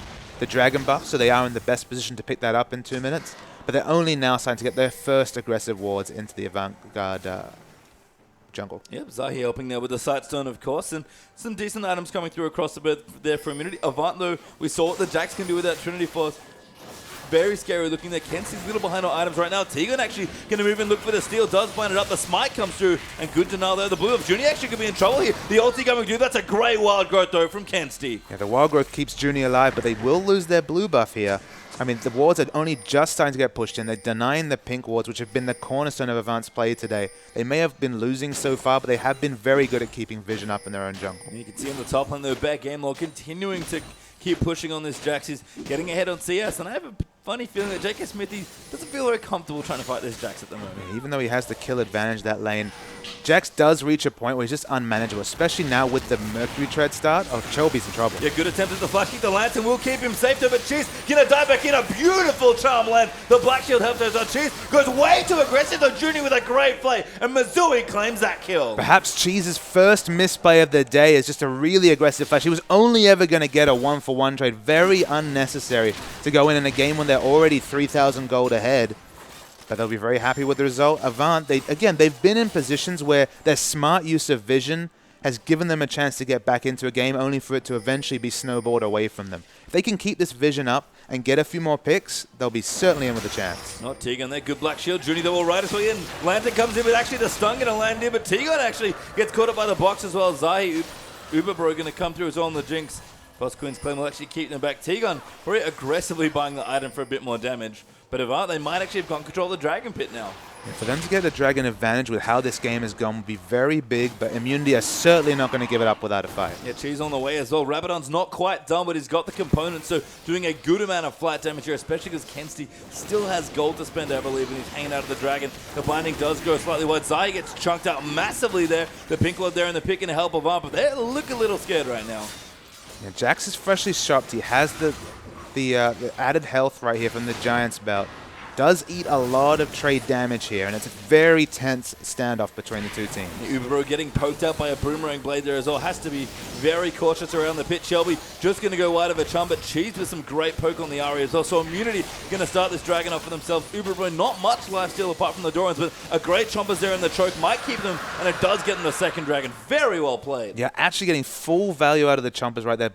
Dragon buff, so they are in the best position to pick that up in 2 minutes, but they're only now starting to get their first aggressive wards into the Avant Garde jungle. Yep, Zahi helping there with the Sightstone, of course, and some decent items coming through across the board there for immunity. Avant, though, we saw what the Jax can do with that Trinity Force. Very scary looking there. Kenzie's a little behind on items right now. Tegan actually going to move and look for the steal. Does find it up. The smite comes through, and good to know there. The blue of Junie actually could be in trouble here. The ulti coming through. That's a great wild growth, though, from Kenzie. Yeah, the wild growth keeps Junie alive, but they will lose their blue buff here. I mean, the wards are only just starting to get pushed in. They're denying the pink wards, which have been the cornerstone of Avant's play today. They may have been losing so far, but they have been very good at keeping vision up in their own jungle. You can see on the top lane, though, back game log continuing to keep pushing on this Jax. He's getting ahead on CS, and I have a funny feeling that J.K. Smithy doesn't feel very comfortable trying to fight this Jax at the moment. Yeah, even though he has the kill advantage that lane, Jax does reach a point where he's just unmanageable, especially now with the Mercury Tread start. Oh, Chelby's in trouble. Yeah, good attempt at the flash kick. The Lantern will keep him safe, though, but Cheese gonna dive back in. A beautiful charm land. The Black Shield helps us on Cheese. Goes way too aggressive, though. Junie with a great play, and Missouri claims that kill. Perhaps Cheese's first misplay of the day is just a really aggressive flash. He was only ever going to get a 1-for-1 trade. Very unnecessary to go in a game when they're already 3,000 gold ahead. But they'll be very happy with the result. Avant, they've been in positions where their smart use of vision has given them a chance to get back into a game, only for it to eventually be snowballed away from them. If they can keep this vision up and get a few more picks, they'll be certainly in with a chance. Not Tegan there. Good Black Shield. Junie, though, will ride his way in. Lantern comes in with actually the stun going to land in, but Tegan actually gets caught up by the box as well. Zahi, Uberbro going to come through as well on the Jinx. Boss Queen's Claim will actually keep them back. Tegan very aggressively buying the item for a bit more damage. But Avant, they might actually have got control of the Dragon Pit now. Yeah, for them to get the Dragon advantage with how this game has gone would be very big, but Immunity are certainly not going to give it up without a fight. Yeah, Cheese on the way as well. Rabadon's not quite done, but he's got the components, so doing a good amount of flat damage here, especially because Kenzie still has gold to spend, I believe, and he's hanging out of the Dragon. The binding does go slightly wide. Zai gets chunked out massively there. The Pink Lord there in the pick and help Avant, but they look a little scared right now. Yeah, Jax is freshly shopped. He has the added health right here from the Giant's Belt. Does eat a lot of trade damage here, and it's a very tense standoff between the two teams. Uberbro getting poked out by a Boomerang Blade there as well. Has to be very cautious around the pit. Shelby just going to go wide of a chum, but Cheese with some great poke on the Ari as well. So Immunity going to start this Dragon off for themselves. Uberbro not much lifesteal apart from the Dorans, but a great Chompers there in the choke might keep them, and it does get them the second Dragon. Very well played. Yeah, actually getting full value out of the Chompers right there.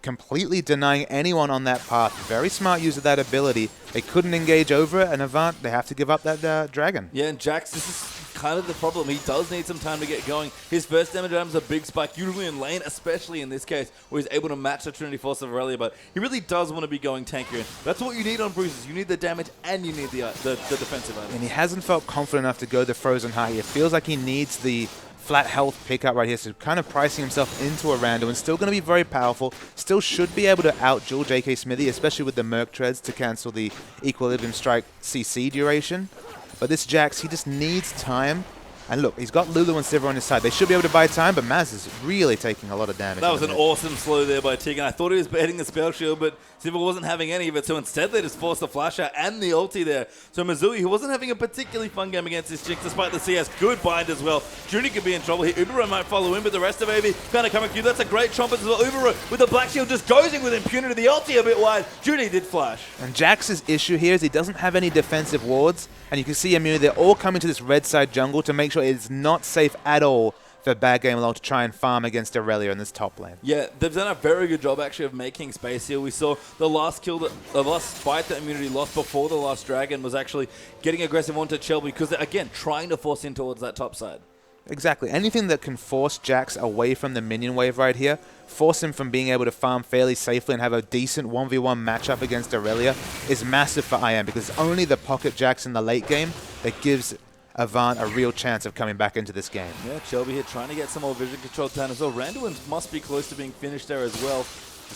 Completely denying anyone on that path. Very smart use of that ability. They couldn't engage over it, and Avant, they have to give up that Dragon. Yeah, and Jax, this is kind of the problem. He does need some time to get going. His first damage item is a big spike, usually in lane, especially in this case, where he's able to match the Trinity Force of Aurelia, but he really does want to be going tankier. That's what you need on Bruises. You need the damage, and you need the defensive item. And he hasn't felt confident enough to go the Frozen Heart. It feels like he needs the flat health pickup right here, so kind of pricing himself into a rando, and still going to be very powerful. Still should be able to out-duel J.K. Smithy, especially with the Merc Treads to cancel the Equilibrium Strike CC duration. But this Jax, he just needs time. And look, he's got Lulu and Sivir on his side. They should be able to buy time, but Maz is really taking a lot of damage. That was an awesome slow there by Tegan. I thought he was hitting the spell shield, but Sivir wasn't having any of it, so instead they just forced the flash out and the ulti there. So Missouri, who wasn't having a particularly fun game against this Jinx, despite the CS, good bind as well. Junie could be in trouble here. Ubero might follow in, but the rest of AB kind of coming through. That's a great trumpet as well. Ubero with the Black Shield just goes in with impunity. The ulti a bit wide. Junie did flash. And Jax's issue here is he doesn't have any defensive wards, and you can see Immunity, they're all coming to this red side jungle to make sure it's not safe at all for Bad Game Alone to try and farm against Aurelia in this top lane. Yeah, they've done a very good job actually of making space here. We saw the last kill, the last fight that Immunity lost before the last Dragon was actually getting aggressive onto Shelby because, again, trying to force in towards that top side. Exactly. Anything that can force Jax away from the minion wave right here, force him from being able to farm fairly safely and have a decent 1v1 matchup against Aurelia is massive for IM, because it's only the pocket Jax in the late game that gives Avant a real chance of coming back into this game. Yeah, Shelby here trying to get some more vision control down as well. Randuin's must be close to being finished there as well.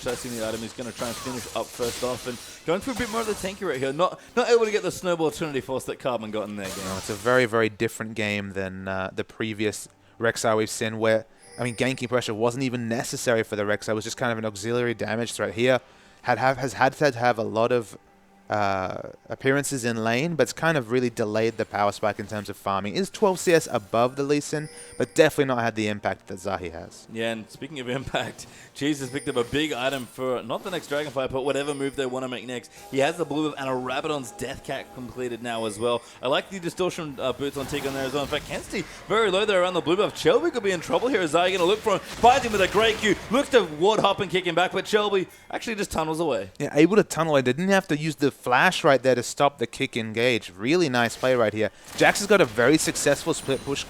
chasing the item. He's going to try and finish up first off and going for a bit more of the tanky right here. Not able to get the snowball Trinity Force that Carbon got in their game. No, it's a very, very different game than the previous Rek'Sai we've seen where, I mean, ganking pressure wasn't even necessary for the Rek'Sai. It was just kind of an auxiliary damage threat here. Has had to have a lot of appearances in lane, but it's kind of really delayed the power spike in terms of farming. Is 12 CS above the Lee Sin, but definitely not had the impact that Zahi has. Yeah, and speaking of impact, Cheese has picked up a big item for not the next Dragonfire, but whatever move they want to make next. He has the blue buff and a Rabadon's Death Cat completed now as well. I like the distortion boots on Tegan there as well. In fact, Kensti very low there around the blue buff. Shelby could be in trouble here. Zahi going to look for him, finds him with a great Q, looks to ward hop and kick him back, but Shelby actually just tunnels away. Yeah, able to tunnel away. They didn't have to use the flash right there to stop the kick engage. Really nice play right here. Jax has got a very successful split push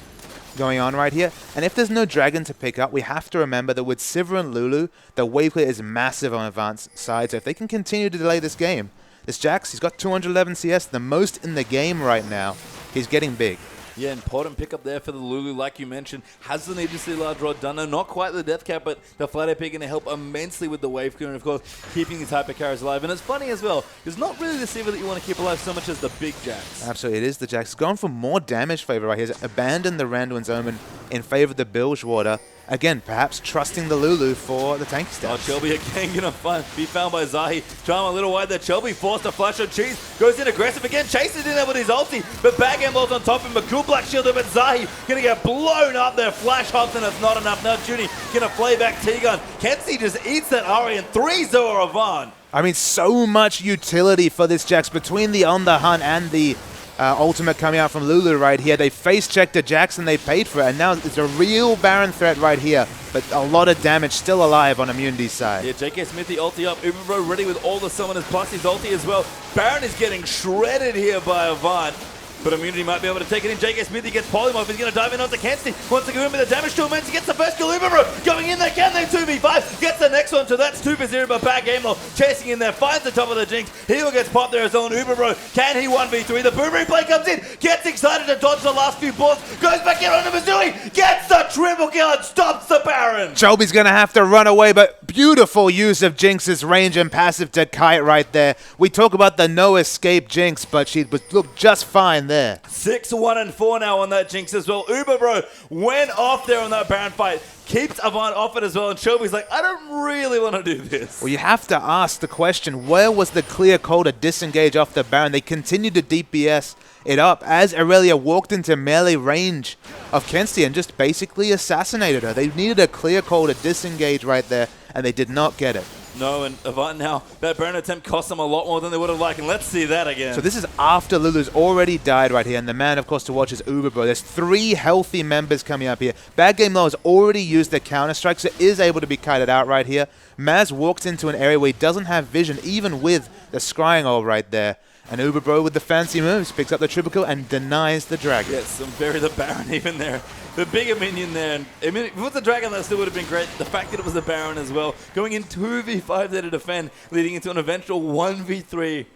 going on right here. And if there's no dragon to pick up, we have to remember that with Sivir and Lulu, the wave clear is massive on advanced side. So if they can continue to delay this game, this Jax, he's got 211 CS, the most in the game right now. He's getting big. Yeah, important pickup there for the Lulu, like you mentioned. Has the needlessly large rod done? No, not quite the death cap, but the flat AP going to help immensely with the wave clear and, of course, keeping these hyper carries alive. And it's funny as well, it's not really the Sivir that you want to keep alive so much as the big Jax. Absolutely, it is the Jax. He's gone for more damage favor right here. He's abandoned the Randuin's Omen in favor of the Bilge Water. Again, perhaps trusting the Lulu for the tanky stats. Oh, Shelby again going to be found by Zahi. Charm a little wide there. Shelby forced a flash on Cheese. Goes in aggressive again. Chases in there with his ulti. But Backhandball's on top of him. A cool black shielder. But Zahi going to get blown up there. Flash hops and it's not enough. Now Junie going to play back T-Gun. Kensi just eats that Ari and 3-0 Avant. I mean, so much utility for this Jax between the On the Hunt and the ultimate coming out from Lulu right here. They face-checked a Jax and they paid for it, and now it's a real Baron threat right here, but a lot of damage still alive on Immunity's side. Yeah, JK Smithy ulti up, Uberbro ready with all the summoners plus his ulti as well. Baron is getting shredded here by Avant. But Immunity might be able to take it in. JK Smithy gets Polymorph. He's going to dive in onto Kensti. Wants to go in with the damage to immense. He gets the first kill. Uberbro going in there. Can they 2v5? Gets the next one. So that's 2 for 0. But back Gamel chasing in there. Finds the top of the Jinx. Heal gets popped there as well. And Uberbro, can he 1v3? The Boomerang play comes in. Gets excited to dodge the last few bullets. Goes back in onto Missouri. Gets the triple kill and stops the Baron. Shelby's going to have to run away, but beautiful use of Jinx's range and passive to kite right there. We talk about the no escape Jinx, but she looked just fine there. 6-1-4 now on that Jinx as well. Uberbro went off there on that Baron fight. Keeps Avant off it as well. And Shelby's like, I don't really want to do this. Well, you have to ask the question, where was the clear call to disengage off the Baron? They continued to DPS it up as Aurelia walked into melee range of Kensti and just basically assassinated her. They needed a clear call to disengage right there, and they did not get it. No, and Avant now, that Baron attempt cost them a lot more than they would have liked, and let's see that again. So this is after Lulu's already died right here, and the man, of course, to watch is Uberbro. There's 3 healthy members coming up here. Bad Game Low has already used the counter-strike, so is able to be kited out right here. Maz walks into an area where he doesn't have vision, even with the scrying orb right there. And Uberbro with the fancy moves picks up the triple kill and denies the dragon. Yes, and bury the Baron even there. The bigger minion there. And if it was the dragon, that still would have been great. The fact that it was the Baron as well. Going in 2v5 there to defend, leading into an eventual 1v3.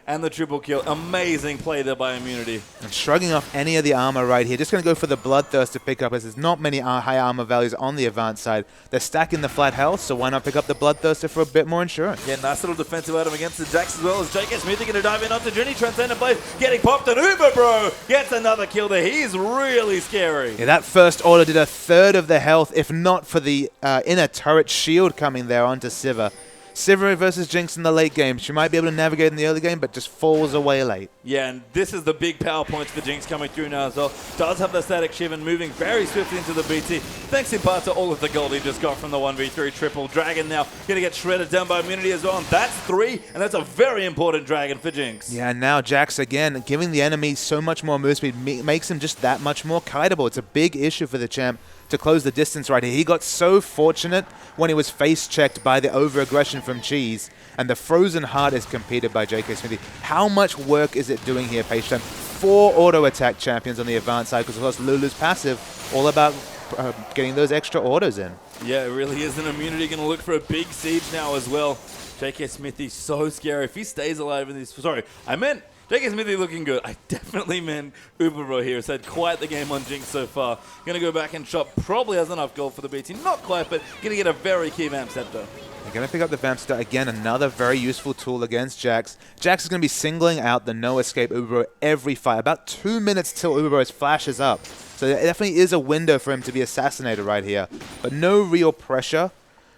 And the triple kill. Amazing play there by Immunity. And shrugging off any of the armor right here. Just going to go for the Bloodthirst to pick up, as there's not many high armor values on the advanced side. They're stacking the flat health, so why not pick up the Bloodthirster for a bit more insurance? Yeah, nice little defensive item against the Jax as well, as JK Smithy going to dive in onto Journey. Transcendent Blaze getting popped, and Uberbro gets another kill there. He's really scary. Yeah, that first order did a third of the health, if not for the inner turret shield coming there onto Sivir. Sivir versus Jinx in the late game. She might be able to navigate in the early game, but just falls away late. Yeah, and this is the big power points for Jinx coming through now as well. Does have the static shiv and moving very swiftly into the BT. Thanks in part to all of the gold he just got from the 1v3 triple. Dragon now going to get shredded down by Immunity as well. And that's 3, and that's a very important dragon for Jinx. Yeah, and now Jax again, giving the enemy so much more move speed, makes him just that much more kiteable. It's a big issue for the champ to close the distance right here. He got so fortunate when he was face-checked by the over-aggression from Cheese, and the Frozen Heart is competed by JK Smithy. How much work is it doing here, Page Time? 4 auto-attack champions on the advanced side, because of course Lulu's passive, all about getting those extra autos in. Yeah, it really is. An Immunity going to look for a big siege now as well. JK Smithy, so scary. If he stays alive in this... Sorry, I meant... JK Smithy looking good. I definitely meant Uberbro here. Has had quite the game on Jinx so far. Going to go back and shop. Probably has enough gold for the BT. Not quite, but going to get a very key Vamp Scepter. You're going to pick up the Vamp Star. Again, another very useful tool against Jax. Jax is going to be singling out the no-escape Uberbro every fight. About 2 minutes till Uberbro's flashes up. So there definitely is a window for him to be assassinated right here. But no real pressure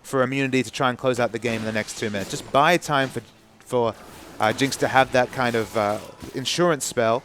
for Immunity to try and close out the game in the next 2 minutes. Just buy time for Jinx to have that kind of insurance spell.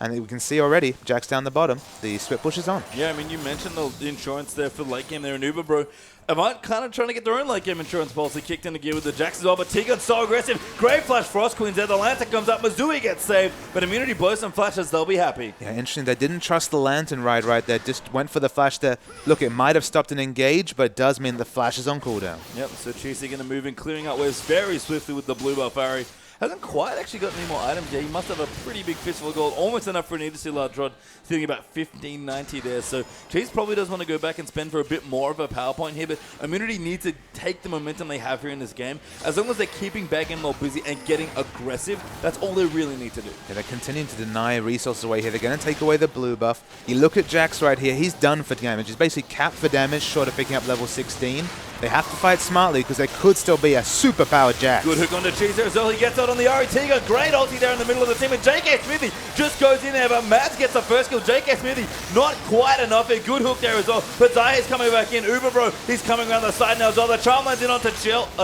And we can see already, Jax down the bottom. The split push is on. Yeah, I mean, you mentioned the insurance there for the late game there in Uberbro. Avant kind of trying to get their own late game insurance policy kicked into gear with the Jax as well, but Tegan's so aggressive. Great flash, Frost Queen's there. The Lantern comes up, Mazui gets saved, but Immunity blows some flashes, they'll be happy. Yeah, interesting. They didn't trust the Lantern right there. Just went for the flash there. Look, it might have stopped an engage, but it does mean the flash is on cooldown. Yep, so Cheesy going to move in, clearing out waves very swiftly with the blue buff Ari. Hasn't quite actually got any more items yet. He must have a pretty big fistful of gold, almost enough for an Idris large rod, sitting about 1590 there. So Cheese probably does want to go back and spend for a bit more of a power point here, but Immunity needs to take the momentum they have here in this game. As long as they're keeping back end more busy and getting aggressive, that's all they really need to do. Yeah, they're continuing to deny resources away here. They're going to take away the blue buff. You look at Jax right here. He's done for damage. He's basically capped for damage, short of picking up level 16. They have to fight smartly because they could still be a super-powered Jax. Good hook onto Cheese there as well. He gets out on the Tiga. Great ulti there in the middle of the team. And JK Smithy just goes in there, but Mads gets the first kill. JK Smithy, not quite enough. A good hook there as well. But Zaya's coming back in. Uberbro, he's coming around the side now as well. The Charmline's in onto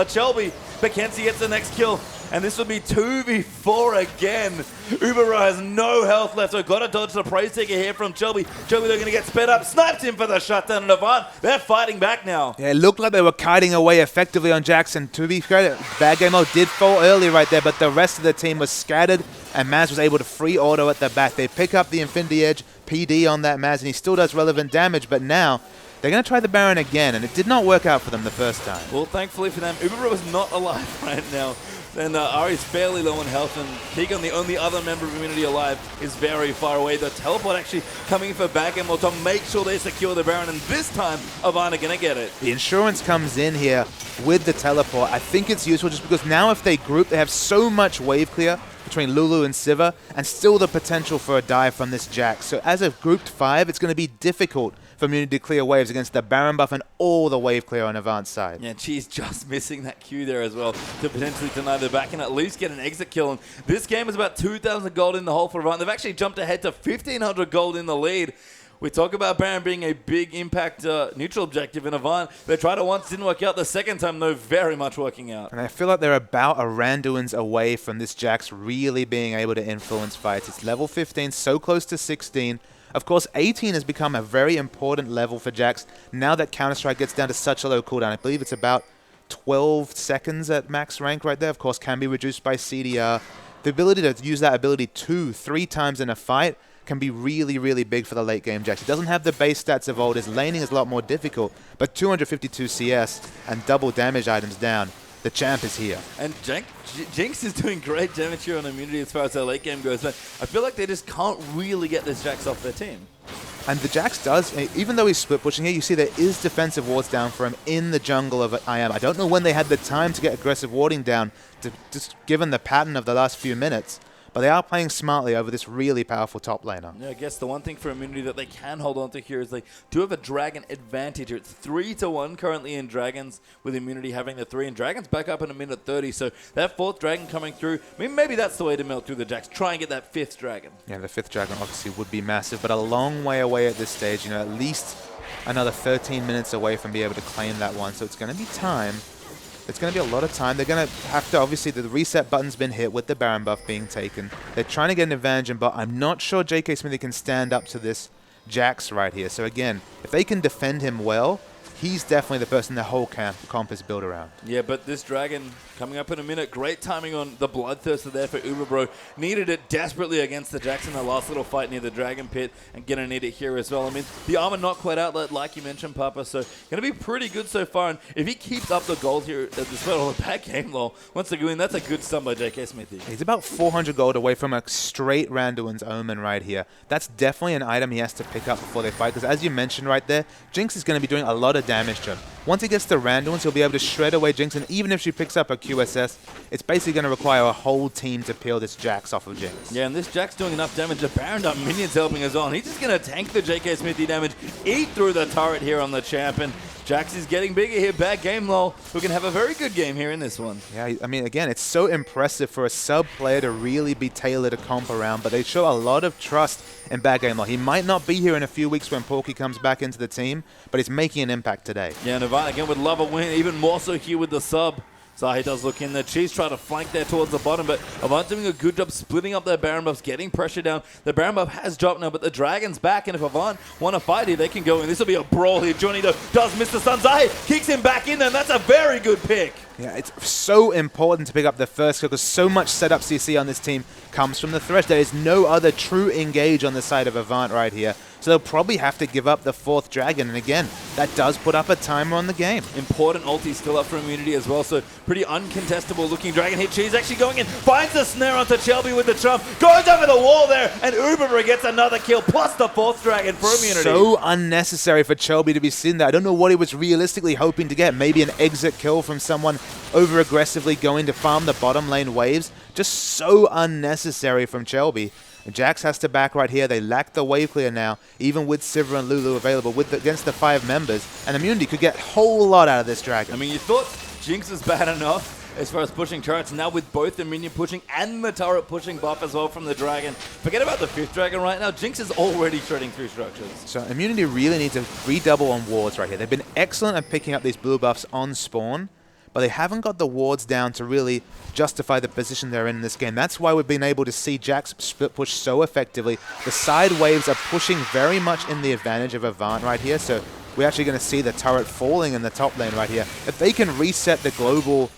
Shelby. But Kenzie gets the next kill. And this would be 2v4 again. Uberbro has no health left, so got to dodge the praise taker here from Shelby. Shelby, they're going to get sped up. Snipes him for the shutdown, and Avant, they're fighting back now. Yeah, it looked like they were kiting away effectively on Jackson. To be fair, Bad Game Mode did fall early right there, but the rest of the team was scattered, and Maz was able to free auto at the back. They pick up the Infinity Edge PD on that Maz, and he still does relevant damage, but now they're going to try the Baron again, and it did not work out for them the first time. Well, thankfully for them, Uberbro is not alive right now. And Ari's fairly low on health, and Tegan, the only other member of Immunity alive, is very far away. The teleport actually coming in for back end to make sure they secure the Baron, and this time, Avant are going to get it. The insurance comes in here with the teleport. I think it's useful just because now if they group, they have so much wave clear between Lulu and Siva, and still the potential for a dive from this Jax. So as a grouped 5, it's going to be difficult for Immunity to clear waves against the Baron buff and all the wave clear on Avant's side. Yeah, she's just missing that Q there as well to potentially deny the back and at least get an exit kill. And this game is about 2,000 gold in the hole for Avant. They've actually jumped ahead to 1,500 gold in the lead. We talk about Baron being a big impact neutral objective in Avant. They tried it once, didn't work out. The second time, though, very much working out. And I feel like they're about a Randuin's away from this Jax really being able to influence fights. It's level 15, so close to 16. Of course, 18 has become a very important level for Jax now that Counter-Strike gets down to such a low cooldown. I believe it's about 12 seconds at max rank right there. Of course, can be reduced by CDR. The ability to use that ability 2-3 times in a fight can be really, really big for the late game Jax. He doesn't have the base stats of old. His laning is a lot more difficult, but 252 CS and double damage items down. The champ is here. And Jinx is doing great damage here on Immunity as far as their late game goes, but I feel like they just can't really get this Jax off their team. And the Jax does, even though he's split pushing here, you see there is defensive wards down for him in the jungle of IM. I don't know when they had the time to get aggressive warding down, just given the pattern of the last few minutes. But they are playing smartly over this really powerful top laner. Yeah, I guess the one thing for Immunity that they can hold on to here is they do have a Dragon advantage here. It's 3-1 currently in Dragons, with Immunity having the 3, and Dragon's back up in a minute 30. So that 4th Dragon coming through, I mean, maybe that's the way to melt through the Jax. Try and get that 5th Dragon. Yeah, the 5th Dragon obviously would be massive, but a long way away at this stage. You know, at least another 13 minutes away from being able to claim that one. So it's going to be time. It's going to be a lot of time. They're going to have to, obviously, the reset button's been hit with the Baron buff being taken. They're trying to get an advantage, but I'm not sure JK Smithy can stand up to this Jax right here. So again, if they can defend him well, he's definitely the person the whole comp is built around. Yeah, but this Dragon coming up in a minute. Great timing on the Bloodthirster there for Uberbro. Needed it desperately against the Jax in the last little fight near the Dragon Pit, and going to need it here as well. I mean, the armor not quite out, like you mentioned, Papa, so going to be pretty good so far. And if he keeps up the gold here, despite all the back game, once they go in, that's a good stun by JK Smithy. He's about 400 gold away from a straight Randuin's Omen right here. That's definitely an item he has to pick up before they fight, because as you mentioned right there, Jinx is going to be doing a lot of damage to him. Once he gets to Randuin's, he'll be able to shred away Jinx, and even if she picks up a QSS, it's basically going to require a whole team to peel this Jax off of Jinx. Yeah, and this Jax doing enough damage. The Baron up minions helping as well. And he's just going to tank the JK Smithy damage, eat through the turret here on the champ, and Jax is getting bigger here. Bad game, lol. We can have a very good game here in this one. Yeah, I mean, again, it's so impressive for a sub player to really be tailored a comp around, but they show a lot of trust in Bad Game Law. He might not be here in a few weeks when Porky comes back into the team, but he's making an impact today. Yeah, and Avant again would love a win, even more so here with the sub. Zahi does look in there. Cheese trying to flank there towards the bottom, but Avant doing a good job splitting up their Baron buffs, getting pressure down. The Baron buff has dropped now, but the Dragon's back, and if Avant want to fight here, they can go in. This will be a brawl here. Johnny does miss the stun. Zahi kicks him back in there, and that's a very good pick. Yeah, it's so important to pick up the first kill because so much setup CC on this team comes from the Thresh. There is no other true engage on the side of Avant right here. So they'll probably have to give up the 4th Dragon. And again, that does put up a timer on the game. Important ulti still up for immunity as well. So pretty uncontestable looking Dragon hit. Cheese actually going in. Finds the snare onto Shelby with the trump. Goes over the wall there. And Uber gets another kill. Plus the 4th Dragon for immunity. So unnecessary for Shelby to be sitting there. I don't know what he was realistically hoping to get. Maybe an exit kill from someone over aggressively going to farm the bottom lane waves. Just so unnecessary from Shelby. Jax has to back right here. They lack the wave clear now, even with Sivir and Lulu available against the 5 members. And Immunity could get a whole lot out of this Dragon. I mean, you thought Jinx was bad enough as far as pushing turrets. Now with both the minion pushing and the turret pushing buff as well from the Dragon. Forget about the 5th Dragon right now. Jinx is already shredding through structures. So Immunity really needs to redouble on wards right here. They've been excellent at picking up these blue buffs on spawn, but they haven't got the wards down to really justify the position they're in this game. That's why we've been able to see Jax split push so effectively. The side waves are pushing very much in the advantage of Avant right here, so we're actually going to see the turret falling in the top lane right here. If they can reset the global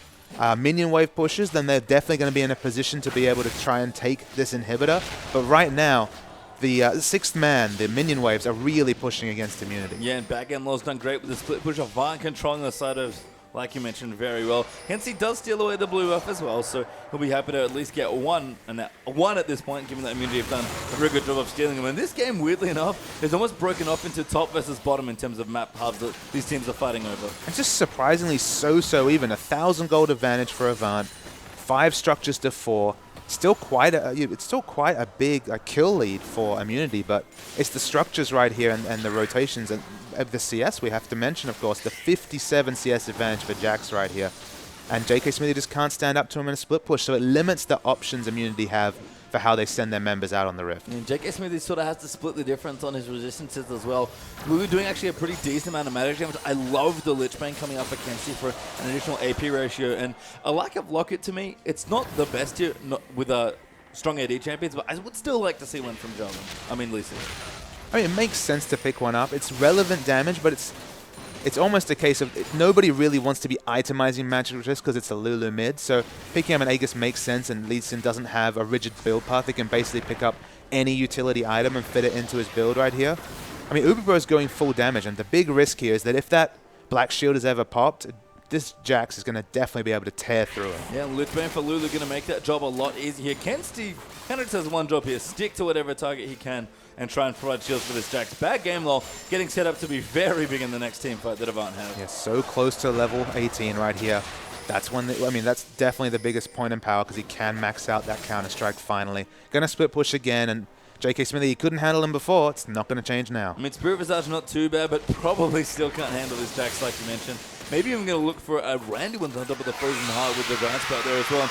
minion wave pushes, then they're definitely going to be in a position to be able to try and take this inhibitor. But right now, the 6th man, the minion waves, are really pushing against Immunity. Yeah, and Backend Law's done great with the split push. Avant controlling the side of, like you mentioned, very well. Hence, he does steal away the blue buff as well, so he'll be happy to at least get one at this point, given that Immunity have done a very good job of stealing him. And this game, weirdly enough, is almost broken off into top versus bottom in terms of map halves that these teams are fighting over. It's just surprisingly so even. 1,000 gold advantage for Avant, 5 structures to 4. It's still quite a big kill lead for Immunity, but it's the structures right here and the rotations and the CS we have to mention, of course. The 57 CS advantage for Jax right here. And JK Smithy just can't stand up to him in a split push, so it limits the options Immunity have for how they send their members out on the Rift. And JK Smithy sort of has to split the difference on his resistances as well. Lulu doing actually a pretty decent amount of magic damage. I love the Lich Bane coming up for Kenzie for an additional AP ratio. And a lack of Locket to me, it's not the best here with strong AD champions, but I would still like to see one from Jarvan. I mean, Lisa. I mean, it makes sense to pick one up. It's relevant damage, but it's almost a case of nobody really wants to be itemizing magic resist because it's a Lulu mid. So picking up an Aegis makes sense, and Lee Sin doesn't have a rigid build path. He can basically pick up any utility item and fit it into his build right here. I mean, Uberbro is going full damage, and the big risk here is that if that Black Shield is ever popped, this Jax is going to definitely be able to tear through him. Yeah, Lich Bane for Lulu going to make that job a lot easier. Kenzie kind of just has one job here. Stick to whatever target he can and try and provide shields for this Jax. Bad game, lol. Getting set up to be very big in the next team fight that Avant has. Yeah, so close to level 18 right here. That's when, that's definitely the biggest point in power because he can max out that Counter-Strike finally. Going to split push again, and JK Smithy, he couldn't handle him before. It's not going to change now. I mean, Spirit Visage not too bad, but probably still can't handle this Jax like you mentioned. Maybe even going to look for a Randy one on top of the Frozen Heart with the Giant Spout there as well.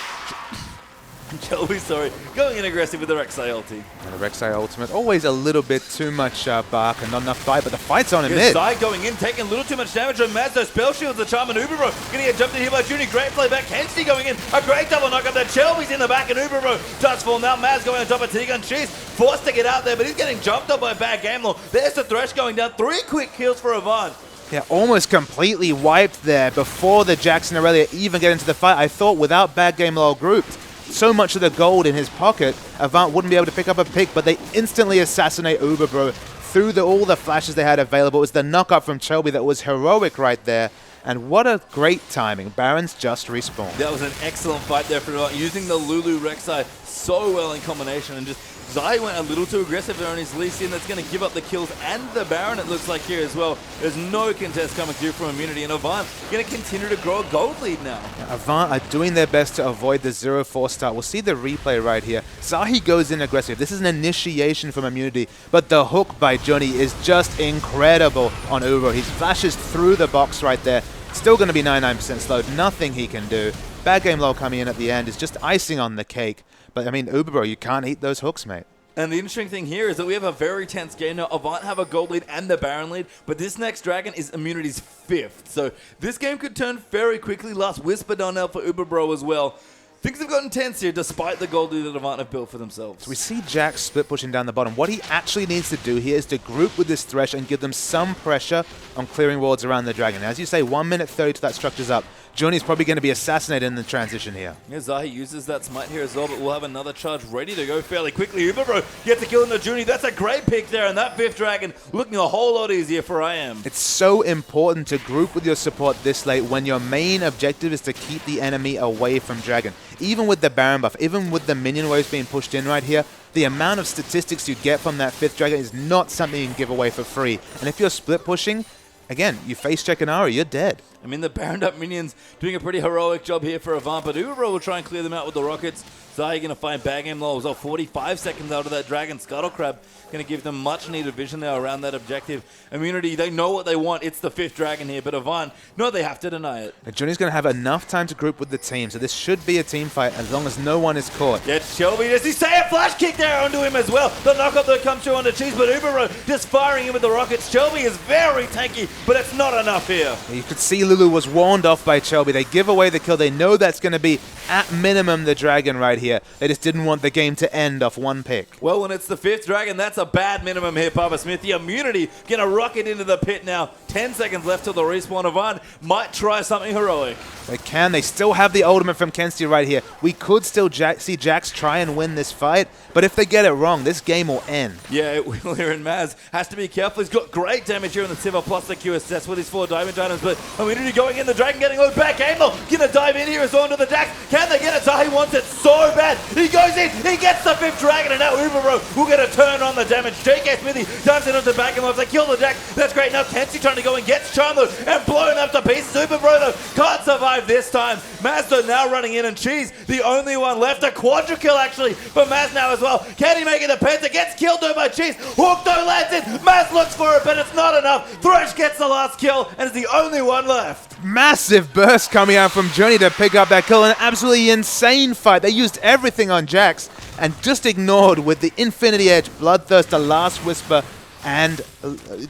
Shelby, sorry, going in aggressive with the Rek'Sai ulti. And the Rek'Sai ultimate, always a little bit too much bark and not enough fight, but the fight's on in mid. Sai going in, taking a little too much damage on Maz. Those spell shields, the Charm and Uberbro. Going to get jumped in here by Junie. Great play back. Kenzie going in. A great double knock up there. Shelby's in the back and Uberbro does fall. Now Maz going on top of Tigan. She's forced to get out there, but he's getting jumped up by Bad Game Law. There's the Thresh going down. 3 quick kills for Avant. Yeah, almost completely wiped there before the Jackson Aurelia even get into the fight. I thought without Bad Game Law grouped, so much of the gold in his pocket, Avant wouldn't be able to pick up a pick, but they instantly assassinate Uberbro through all the flashes they had available. It was the knock-up from Shelby that was heroic right there. And what a great timing. Baron's just respawned. That was an excellent fight there for Avant, using the Lulu Rek'Sai so well in combination, and just Zai went a little too aggressive there on his Lee Sin. That's going to give up the kills and the Baron, it looks like here as well. There's no contest coming through from Immunity, and Avant going to continue to grow a gold lead now. Avant are doing their best to avoid the 0-4 start. We'll see the replay right here. Zahi goes in aggressive. This is an initiation from Immunity, but the hook by Johnny is just incredible on Uro. He flashes through the box right there. Still going to be 99% slowed. Nothing he can do. Bad game low coming in at the end is just icing on the cake. But, I mean, Uberbro, you can't eat those hooks, mate. And the interesting thing here is that we have a very tense game now. Avant have a gold lead and the Baron lead, but this next Dragon is Immunity's 5th. So this game could turn very quickly. Last Whisper done out for Uberbro as well. Things have gotten tense here despite the gold lead that Avant have built for themselves. So we see Jax split pushing down the bottom. What he actually needs to do here is to group with this Thresh and give them some pressure on clearing wards around the Dragon. As you say, 1 minute 30 till that structure's up. Johnny's probably going to be assassinated in the transition here. Yeah, Zahi uses that smite here as well, but we'll have another charge ready to go fairly quickly. Uberbro gets a kill on the Junie. That's a great pick there, and that 5th Dragon looking a whole lot easier for IM. It's so important to group with your support this late when your main objective is to keep the enemy away from Dragon. Even with the Baron buff, even with the minion waves being pushed in right here, the amount of statistics you get from that 5th Dragon is not something you can give away for free. And if you're split pushing, again, you face check an Ari, you're dead. I mean, the Baroned up minions doing a pretty heroic job here for Avant, but Uberbro will try and clear them out with the rockets. Zahi going to find bad game low. So 45 seconds out of that Dragon Scuttle Crab. Going to give them much needed vision there around that objective. Immunity, they know what they want. It's the 5th Dragon here, but Avant, no, they have to deny it. Johnny's going to have enough time to group with the team, so this should be a team fight as long as no one is caught. Gets Shelby. Does he say a flash kick there onto him as well? The knockup that comes through onto Cheese, but Uberbro just firing him with the rockets. Shelby is very tanky, but it's not enough here. You could see Lulu was warned off by Shelby. They give away the kill. They know that's going to be, at minimum, the Dragon right here. They just didn't want the game to end off one pick. Well, when it's the 5th Dragon, that's a bad minimum here, Papa Smith. The Immunity going to rocket into the pit now. 10 seconds left till the respawn. Avant might try something heroic. They can. They still have the ultimate from Kensti right here. We could still see Jax try and win this fight, but if they get it wrong, this game will end. Yeah, it will here, and Maz has to be careful. He's got great damage here in the Sivir plus the QSS with his 4 diamond items, but Immunity going in, the Dragon getting low back. Aimel gonna dive in here as well into the Dax. Can they get it? Zahi wants it so bad. He goes in, he gets the 5th Dragon, and now Uberbro will get a turn on the damage. JK Smithy dives in onto back and loves. They kill the Dax. That's great. Now Kensi trying to go and gets Charmed and blown up to pieces. Uberbro though can't survive this time. Mazda now running in, and Cheese, the only one left. A quadra kill actually for Maz now as well. Can he make it? The Penta gets killed though by Cheese. Hook though lands in. Maz looks for it, but it's not enough. Thresh gets the last kill and is the only one left. Massive burst coming out from Johnny to pick up that kill. An absolutely insane fight. They used everything on Jax and just ignored with the Infinity Edge, Bloodthirst, the Last Whisper, and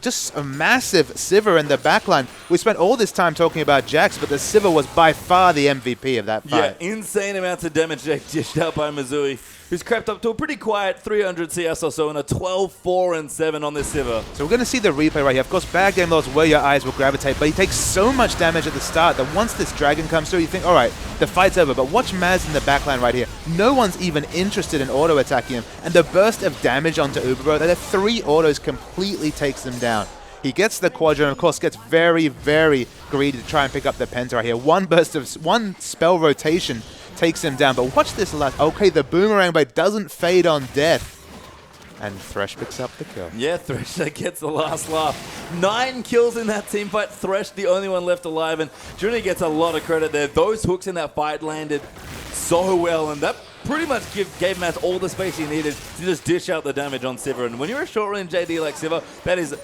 just a massive Sivir in the backline. We spent all this time talking about Jax, but the Sivir was by far the MVP of that fight. Yeah, insane amounts of damage dished out by Missouri, who's crept up to a pretty quiet 300 CS or so and a 12-4-7 on this Sivir. So we're going to see the replay right here. Of course, bad game low is where your eyes will gravitate, but he takes so much damage at the start that once this Dragon comes through, you think, all right, the fight's over. But watch Maz in the backline right here. No one's even interested in auto-attacking him, and the burst of damage onto Uberbro, the 3 autos completely takes them down. He gets the quadra and, of course, gets very, very greedy to try and pick up the Penta right here. One spell rotation takes him down, but watch this last. Okay, the Boomerang Blade doesn't fade on death. And Thresh picks up the kill. Yeah, Thresh gets the last laugh. 9 kills in that team fight. Thresh, the only one left alive, and Juni gets a lot of credit there. Those hooks in that fight landed so well, and that pretty much gave Maz all the space he needed to just dish out the damage on Sivir. And when you're a short-range JD like Sivir, that is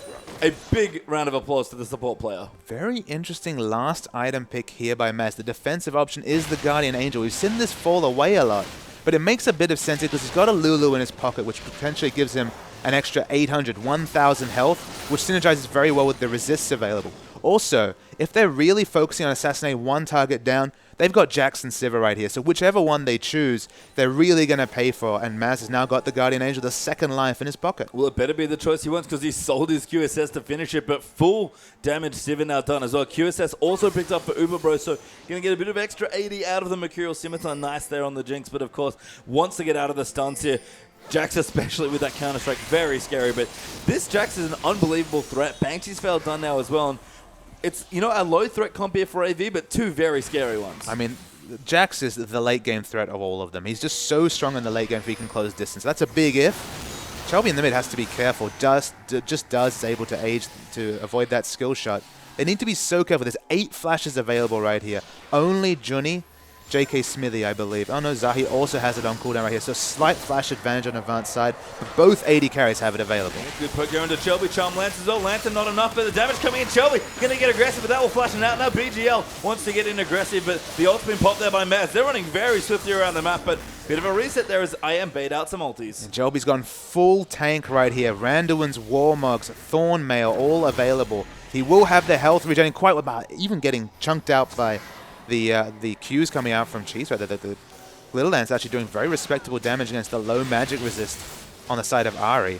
a big round of applause to the support player. Very interesting last item pick here by Maz. The defensive option is the Guardian Angel. We've seen this fall away a lot, but it makes a bit of sense because he's got a Lulu in his pocket, which potentially gives him an extra 800, 1,000 health, which synergizes very well with the resists available. Also, if they're really focusing on assassinating one target down, they've got Jax and Sivir right here. So whichever one they choose, they're really going to pay for. And Maz has now got the Guardian Angel, the second life in his pocket. Well, it better be the choice he wants because he sold his QSS to finish it. But full damage Sivir now done as well. QSS also picked up for Uberbro, so going to get a bit of extra 80 out of the Mercurial Scimitar. Nice there on the Jinx, but of course, wants to get out of the stuns here. Jax especially with that Counter-Strike, very scary. But this Jax is an unbelievable threat. Banshee's failed done now as well. And it's, you know, a low threat comp here for AV, but 2 very scary ones. I mean, Jax is the late game threat of all of them. He's just so strong in the late game if he can close distance. That's a big if. Chelby in the mid has to be careful. Just is able to age to avoid that skill shot. They need to be so careful. There's 8 flashes available right here. Only Junny, JK Smithy, I believe. Oh no, Zahi also has it on cooldown right here. So slight flash advantage on Avant's side, but both AD carries have it available. Good poke going to Chelby. Charm Lance as well. Lance not enough, but the damage coming in. Chelby going to get aggressive, but that will flash him out. Now BGL wants to get in aggressive, but the ult's been popped there by Maz. They're running very swiftly around the map, but bit of a reset there as I am bait out some ultis. And Chelby's gone full tank right here. Randuin's Warmogs, Thornmail, all available. He will have the health regenerating quite well, even getting chunked out by the Qs coming out from Cheese. Right, the Little Lance actually doing very respectable damage against the low magic resist on the side of Ahri.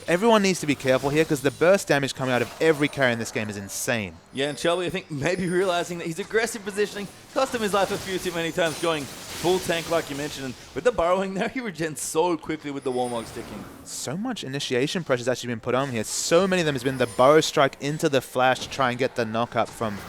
Everyone needs to be careful here because the burst damage coming out of every carry in this game is insane. Yeah, and Chelby, I think, maybe realizing that his aggressive positioning cost him his life a few too many times, going full tank like you mentioned. And with the burrowing there, he regens so quickly with the Warmog sticking. So much initiation pressure has actually been put on here. So many of them has been the burrow strike into the flash to try and get the knock up from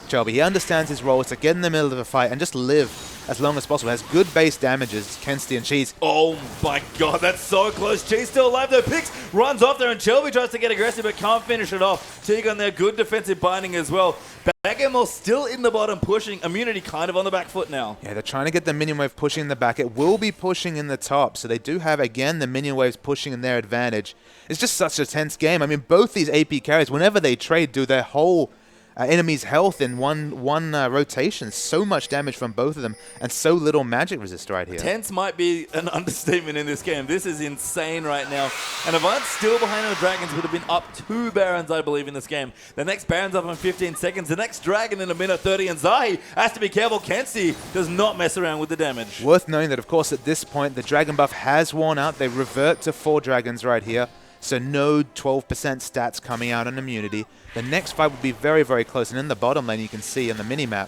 Chelby. He understands his role is to get in the middle of a fight and just live as long as possible. Has good base damages, Kensti and Cheese. Oh my god, that's so close. Cheese still alive though. Pix runs off there and Chelby tries to get aggressive but can't finish it off. Teague on there, good defensive binding as well. Backgammon still in the bottom pushing. Immunity kind of on the back foot now. Yeah, they're trying to get the minion wave pushing in the back. It will be pushing in the top. So they do have, again, the minion waves pushing in their advantage. It's just such a tense game. I mean, both these AP carries, whenever they trade, do their whole enemy's health in one rotation. So much damage from both of them and so little magic resist right here. Tense might be an understatement in this game. This is insane right now. And Avant's still behind on the Dragons, would have been up 2 Barons, I believe, in this game. The next Baron's up in 15 seconds. The next Dragon in a minute 30. And Zahi has to be careful. Kensi does not mess around with the damage. Worth knowing that, of course, at this point, the Dragon buff has worn out. They revert to 4 Dragons right here. So no 12% stats coming out on immunity. The next fight will be very, very close. And in the bottom lane, you can see on the minimap,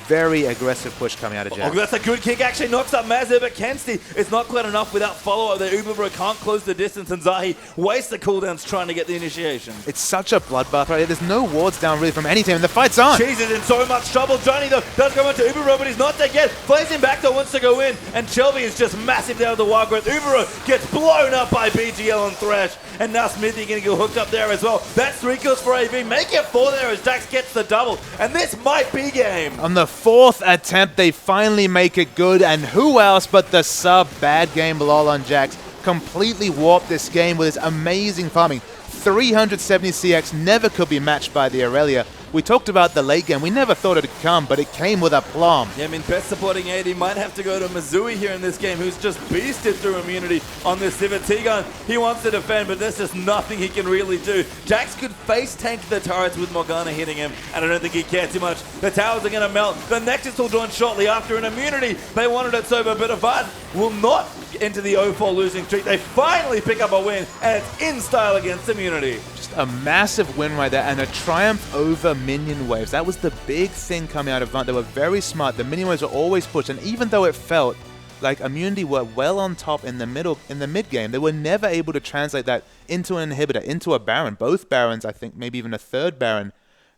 very aggressive push coming out of Jax. Oh, that's a good kick. Actually knocks up Mazza, but Kensti, it's not quite enough without follow-up there. Uberbro can't close the distance, and Zahi wastes the cooldowns trying to get the initiation. It's such a bloodbath right here. There's no wards down really from any team, and the fight's on. Cheese is in so much trouble. Johnny, though, does come into Uberbro, but he's not dead yet. Plays him back, though, wants to go in, and Chelby is just massive down the wild growth. Uberbro gets blown up by BGL and Thresh, and now Smithy going to get hooked up there as well. That's 3 kills for AV. Make it 4 there as Jax gets the double, and this might be game. On the 4th attempt, they finally make it good, and who else but the sub bad game lol on Jax completely warped this game with his amazing farming. 370 CX never could be matched by the Aurelia. We talked about the late game. We never thought it would come, but it came with aplomb. Yeah, I mean, best supporting AD might have to go to Mizui here in this game, who's just beasted through immunity on this Sivir. T-Gun, he wants to defend, but there's just nothing he can really do. Jax could face tank the turrets with Morgana hitting him, and I don't think he cares too much. The towers are going to melt. The Nexus will join shortly after an immunity. They wanted it so, but Avant will not enter the 0-4 losing streak. They finally pick up a win, and it's in style against immunity. A massive win right there, and a triumph over minion waves. That was the big thing coming out of Avant. They were very smart. The minion waves were always pushed, and even though it felt like immunity were well on top in the mid game, they were never able to translate that into an inhibitor, into a Baron. Both Barons, I think, maybe even a 3rd Baron,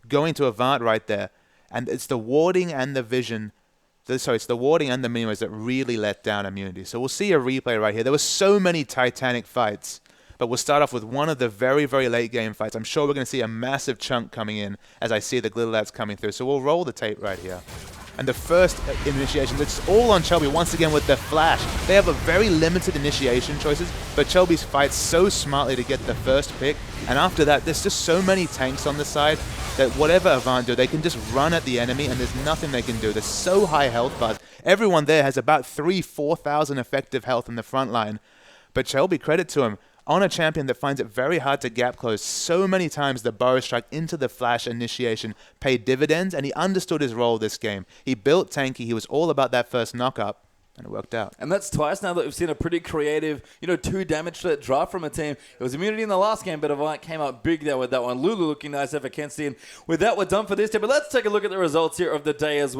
going to Avant right there. And it's the warding and the vision. Sorry, it's the warding and the minion waves that really let down immunity. So we'll see a replay right here. There were so many Titanic fights. But we'll start off with one of the very, very late game fights. I'm sure we're going to see a massive chunk coming in as I see the glitter lads coming through. So we'll roll the tape right here. And the first initiation, it's all on Chelby once again with the flash. They have a very limited initiation choices, but Chelby's fights so smartly to get the first pick. And after that, there's just so many tanks on the side that whatever Avant do, they can just run at the enemy and there's nothing they can do. There's so high health bars. Everyone there has about 3,000-4,000 effective health in the front line. But Chelby, credit to him, on a champion that finds it very hard to gap close, so many times the burrow strike into the flash initiation paid dividends, and he understood his role this game. He built tanky, he was all about that first knock-up, and it worked out. And that's twice now that we've seen a pretty creative, 2 damage threat draft from a team. It was immunity in the last game, but Avant came out big there with that one. Lulu looking nice there for Kensi, and with that, we're done for this day. But let's take a look at the results here of the day as well.